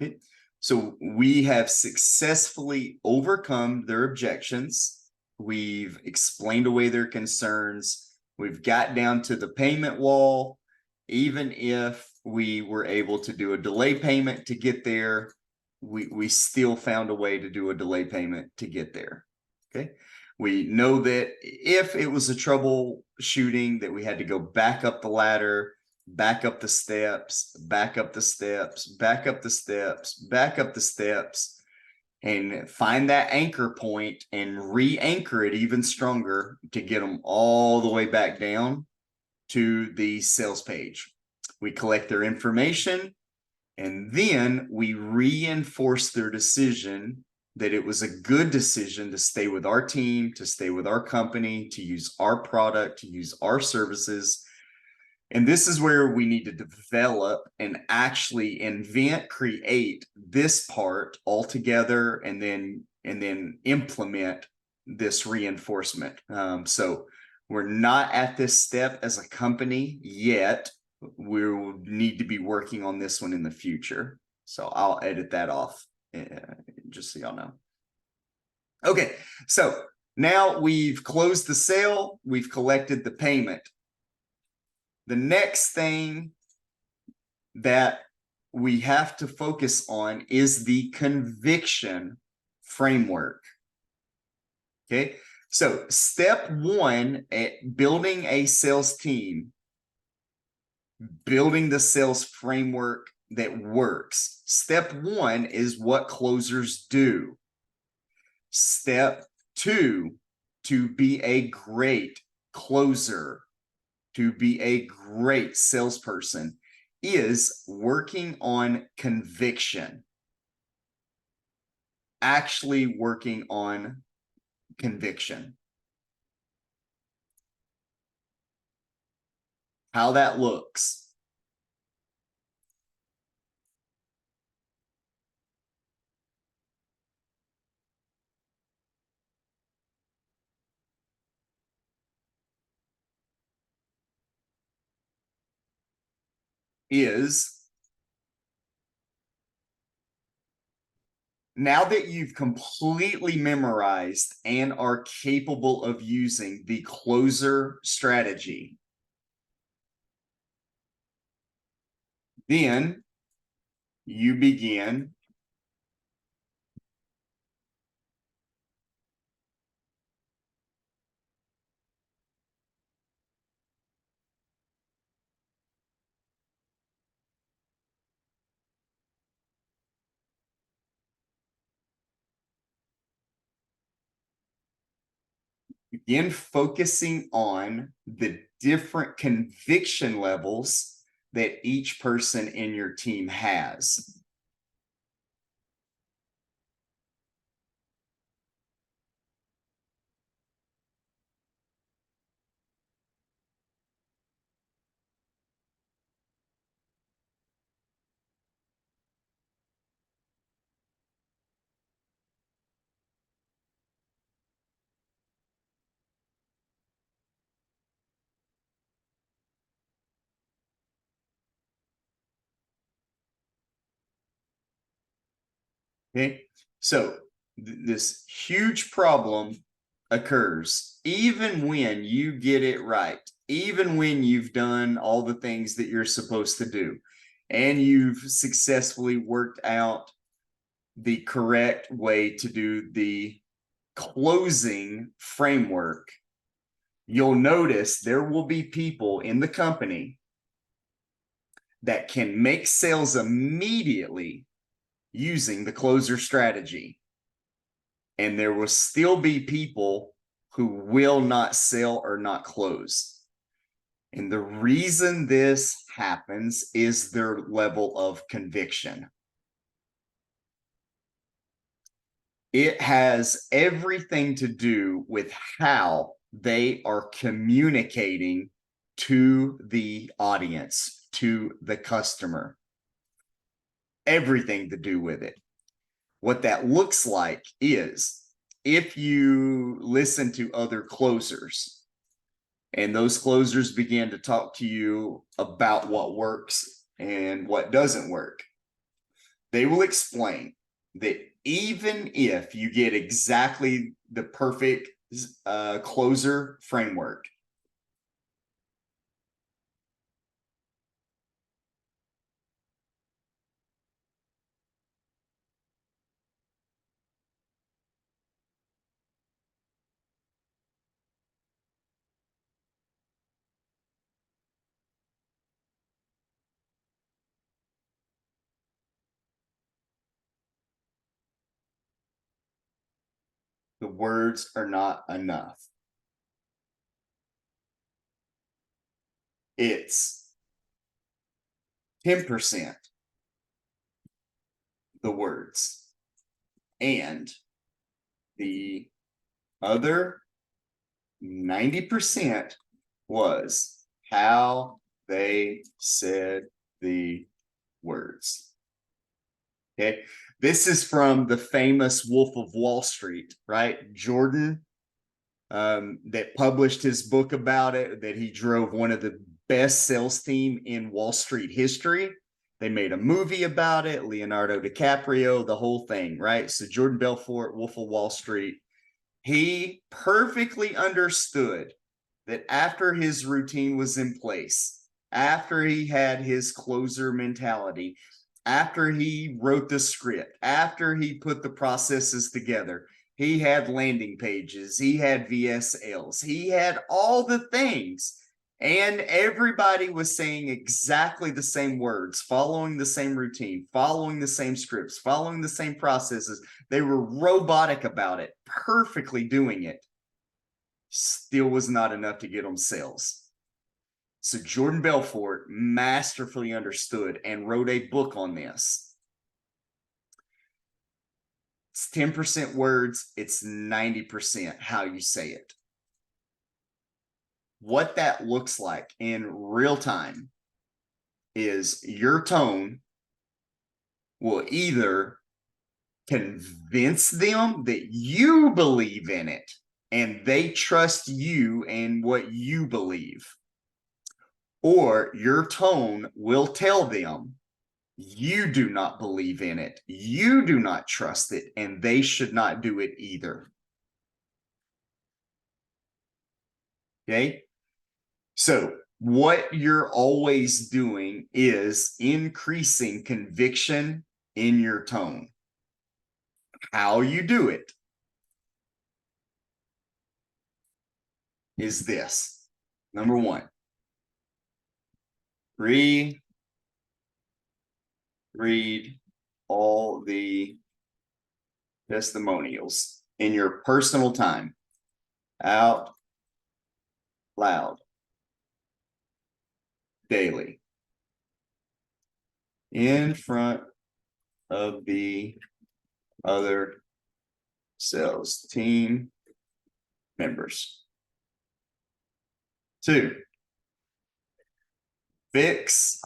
Okay, so we have successfully overcome their objections. We've explained away their concerns. We've got down to the payment wall. Even if we were able to do a delay payment to get there, we still found a way to do a delay payment to get there. Okay. We know that if it was a troubleshooting, that we had to go back up the ladder, back up the steps, back up the steps, back up the steps, back up the steps, and find that anchor point and re-anchor it even stronger to get them all the way back down to the sales page. We collect their information, and then we reinforce their decision that it was a good decision to stay with our team, to stay with our company, to use our product, to use our services. And this is where we need to develop and actually invent, create this part altogether, and then implement this reinforcement. So we're not at this step as a company yet. We will need to be working on this one in the future. So I'll edit that off, just so y'all know. Okay, so now we've closed the sale, we've collected the payment. The next thing that we have to focus on is the conviction framework. Okay, so step 1 at building a sales team, building the sales framework, that works. Step one is what closers do. Step two, to be a great closer, to be a great salesperson, is working on conviction. Actually working on conviction. How that looks. Is now that you've completely memorized and are capable of using the closer strategy, then you begin focusing on the different conviction levels that each person in your team has. Okay, so this huge problem occurs even when you get it right, even when you've done all the things that you're supposed to do, and you've successfully worked out the correct way to do the closing framework. You'll notice there will be people in the company that can make sales immediately using the closer strategy. And there will still be people who will not sell or not close. And the reason this happens is their level of conviction. It has everything to do with how they are communicating to the audience, to the customer. Everything to do with it. What that looks like is if you listen to other closers and those closers begin to talk to you about what works and what doesn't work, they will explain that even if you get exactly the perfect closer framework, the words are not enough. It's 10% the words, and the other 90% was how they said the words. Okay, this is from the famous Wolf of Wall Street, right? Jordan, that published his book about it, that he drove one of the best sales team in Wall Street history. They made a movie about it, Leonardo DiCaprio, the whole thing, right? So Jordan Belfort, Wolf of Wall Street, he perfectly understood that after his routine was in place, after he had his closer mentality, after he wrote the script, after he put the processes together, he had landing pages, he had VSLs, he had all the things. And everybody was saying exactly the same words, following the same routine, following the same scripts, following the same processes. They were robotic about it, perfectly doing it. Still was not enough to get them sales. So Jordan Belfort masterfully understood and wrote a book on this. It's 10% words, it's 90% how you say it. What that looks like in real time is your tone will either convince them that you believe in it and they trust you and what you believe, or your tone will tell them you do not believe in it, you do not trust it, and they should not do it either. Okay, so what you're always doing is increasing conviction in your tone. How you do it is this. Number one, read all the testimonials in your personal time out loud daily in front of the other sales team members. 2, fix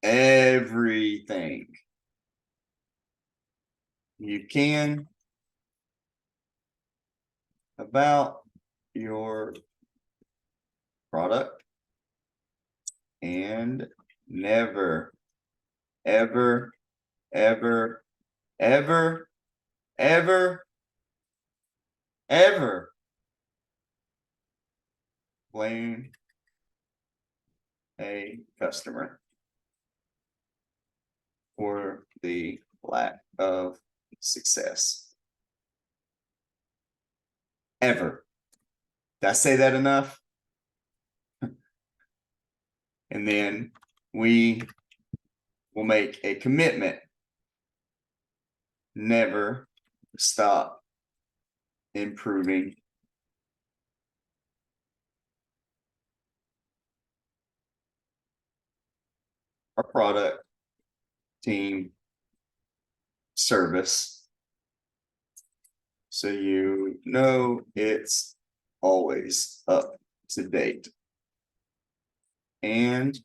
everything you can about your product and never, ever, ever, ever, ever, ever blame a customer for the lack of success. Ever. Did I say that enough? And then we will make a commitment. Never stop improving our product, team, service, so you know it's always up to date. And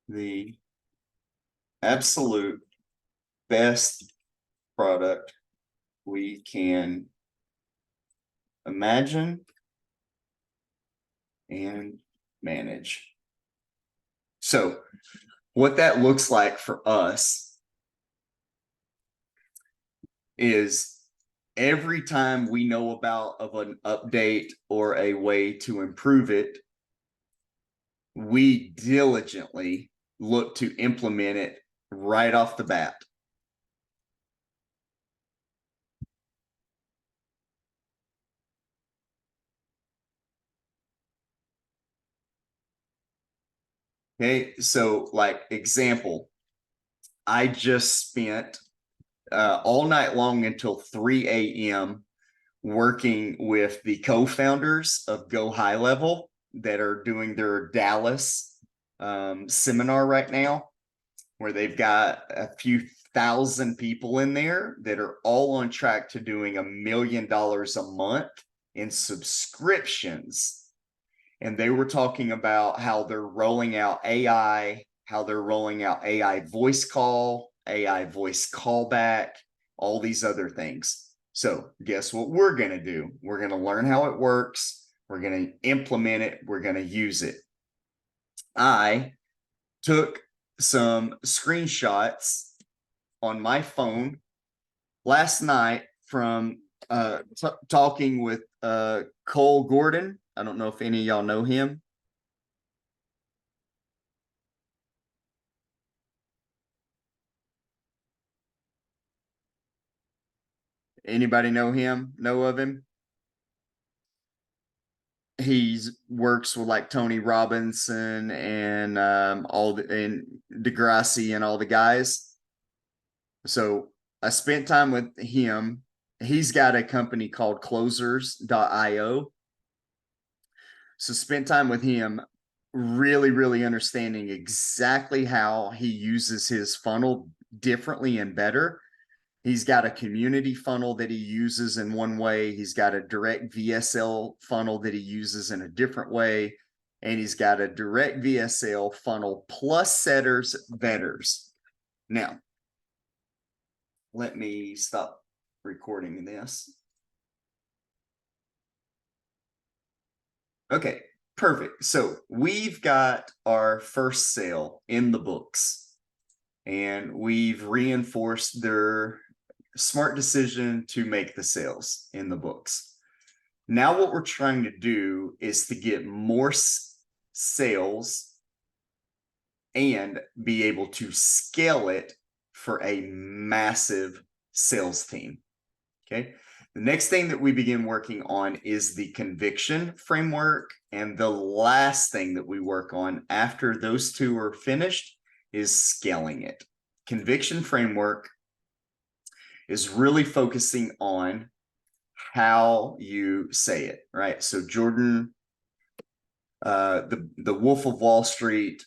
the absolute best product we can imagine and manage. So what that looks like for us is every time we know about of an update or a way to improve it, we diligently look to implement it right off the bat. Okay, so like example, I just spent all night long until 3 a.m. working with the co-founders of Go High Level that are doing their Dallas seminar right now, where they've got a few thousand people in there that are all on track to doing $1 million a month in subscriptions. And they were talking about how they're rolling out AI, how they're rolling out AI voice call, AI voice callback, all these other things. So guess what we're going to do? We're going to learn how it works. We're going to implement it. We're going to use it. I took some screenshots on my phone last night from talking with Cole Gordon. I don't know if any of y'all know him. Anybody know him? Know of him? works with like Tony Robinson and and Degrassi and all the guys. So I spent time with him. He's got a company called closers.io. So spent time with him, really, really understanding exactly how he uses his funnel differently and better. He's got a community funnel that he uses in one way. He's got a direct VSL funnel that he uses in a different way. And he's got a direct VSL funnel plus setters, vetters. Now, let me stop recording this. Okay, perfect. So we've got our first sale in the books, and we've reinforced their smart decision to make the sales in the books. Now what we're trying to do is to get more sales and be able to scale it for a massive sales team. Okay. The next thing that we begin working on is the conviction framework. And the last thing that we work on after those two are finished is scaling it. Conviction framework is really focusing on how you say it, right? So Jordan, the Wolf of Wall Street,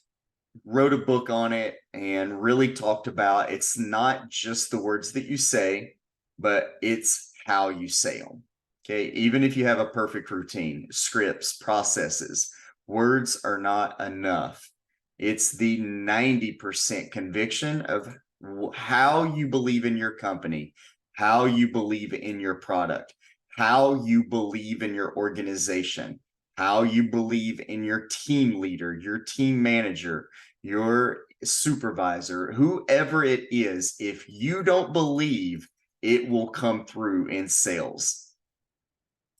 wrote a book on it and really talked about it's not just the words that you say, but it's how you say them. Okay. Even if you have a perfect routine, scripts, processes, words are not enough. It's the 90% conviction of how you believe in your company, how you believe in your product, how you believe in your organization, how you believe in your team leader, your team manager, your supervisor, whoever it is. If you don't believe, it will come through in sales.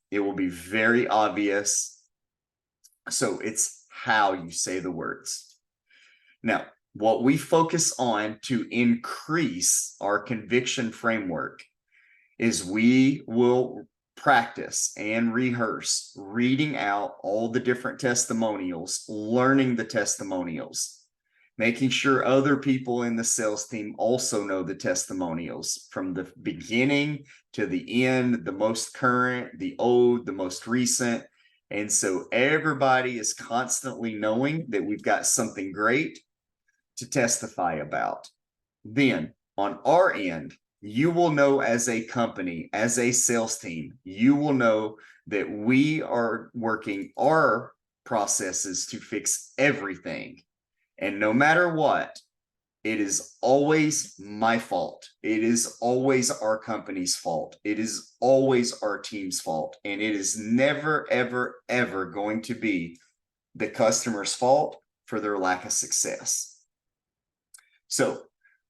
It will be very obvious. So it's how you say the words. Now, what we focus on to increase our conviction framework is we will practice and rehearse reading out all the different testimonials, learning the testimonials, making sure other people in the sales team also know the testimonials from the beginning to the end, the most current, the old, the most recent. And so everybody is constantly knowing that we've got something great to testify about. Then on our end, you will know as a company, as a sales team, you will know that we are working our processes to fix everything. And no matter what, it is always my fault. It is always our company's fault. It is always our team's fault. And it is never, ever, ever going to be the customer's fault for their lack of success. So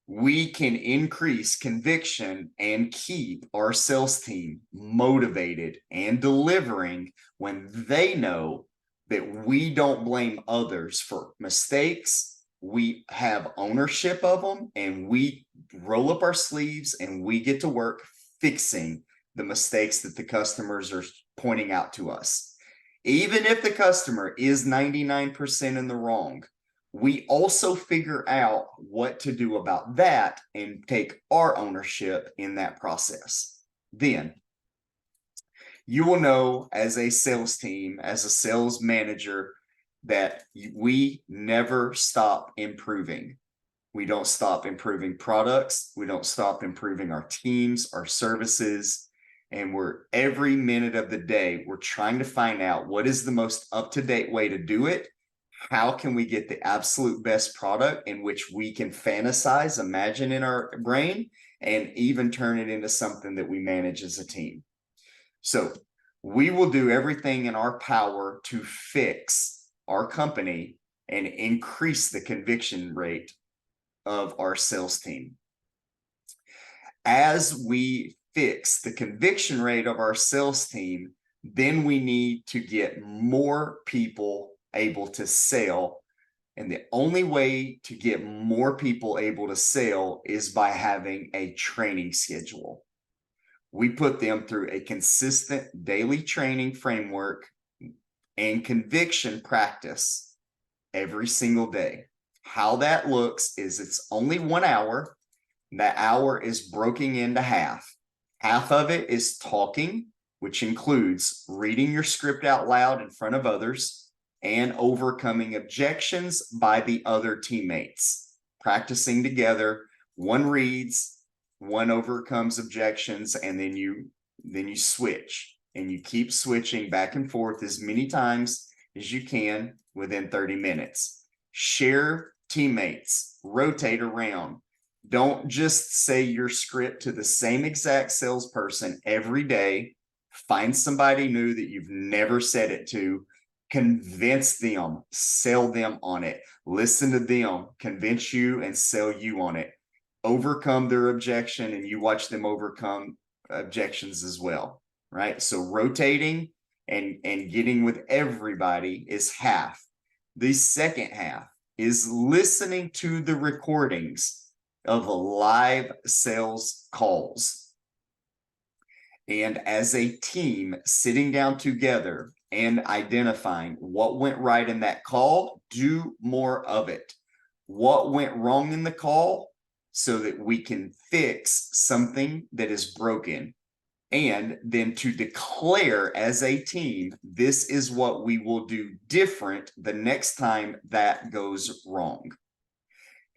we can increase conviction and keep our sales team motivated and delivering when they know that we don't blame others for mistakes. We have ownership of them, and we roll up our sleeves and we get to work fixing the mistakes that the customers are pointing out to us. Even if the customer is 99% in the wrong, we also figure out what to do about that and take our ownership in that process. Then you will know as a sales team, as a sales manager, that we never stop improving. We don't stop improving products. We don't stop improving our teams, our services. And we're every minute of the day, we're trying to find out what is the most up-to-date way to do it. How can we get the absolute best product in which we can fantasize, imagine in our brain, and even turn it into something that we manage as a team? So we will do everything in our power to fix our company and increase the conviction rate of our sales team. As we fix the conviction rate of our sales team, then we need to get more people able to sell. And the only way to get more people able to sell is by having a training schedule. We put them through a consistent daily training framework and conviction practice every single day. How that looks is it's only 1 hour. That hour is broken into half. Half of it is talking, which includes reading your script out loud in front of others and overcoming objections by the other teammates. Practicing together, one reads, one overcomes objections, and then you switch, and you keep switching back and forth as many times as you can within 30 minutes. Share teammates, rotate around. Don't just say your script to the same exact salesperson every day. Find somebody new that you've never said it to. Convince them, sell them on it. Listen to them, convince you and sell you on it. Overcome their objection, and you watch them overcome objections as well, right? So rotating and getting with everybody is half. The second half is listening to the recordings of live sales calls. And as a team, sitting down together and identifying what went right in that call, do more of it. What went wrong in the call, so that we can fix something that is broken. And then to declare as a team, this is what we will do different the next time that goes wrong.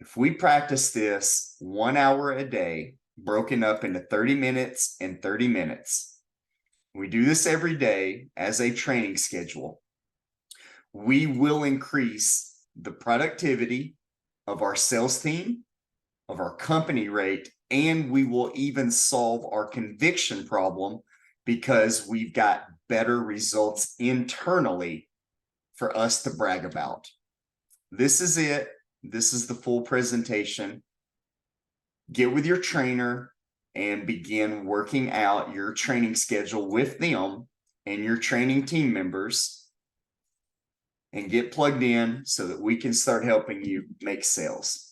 If we practice this 1 hour a day, broken up into 30 minutes and 30 minutes, we do this every day as a training schedule, we will increase the productivity of our sales team, of our company rate, and we will even solve our conviction problem because we've got better results internally for us to brag about. This is it. This is the full presentation. Get with your trainer and begin working out your training schedule with them and your training team members, and get plugged in so that we can start helping you make sales.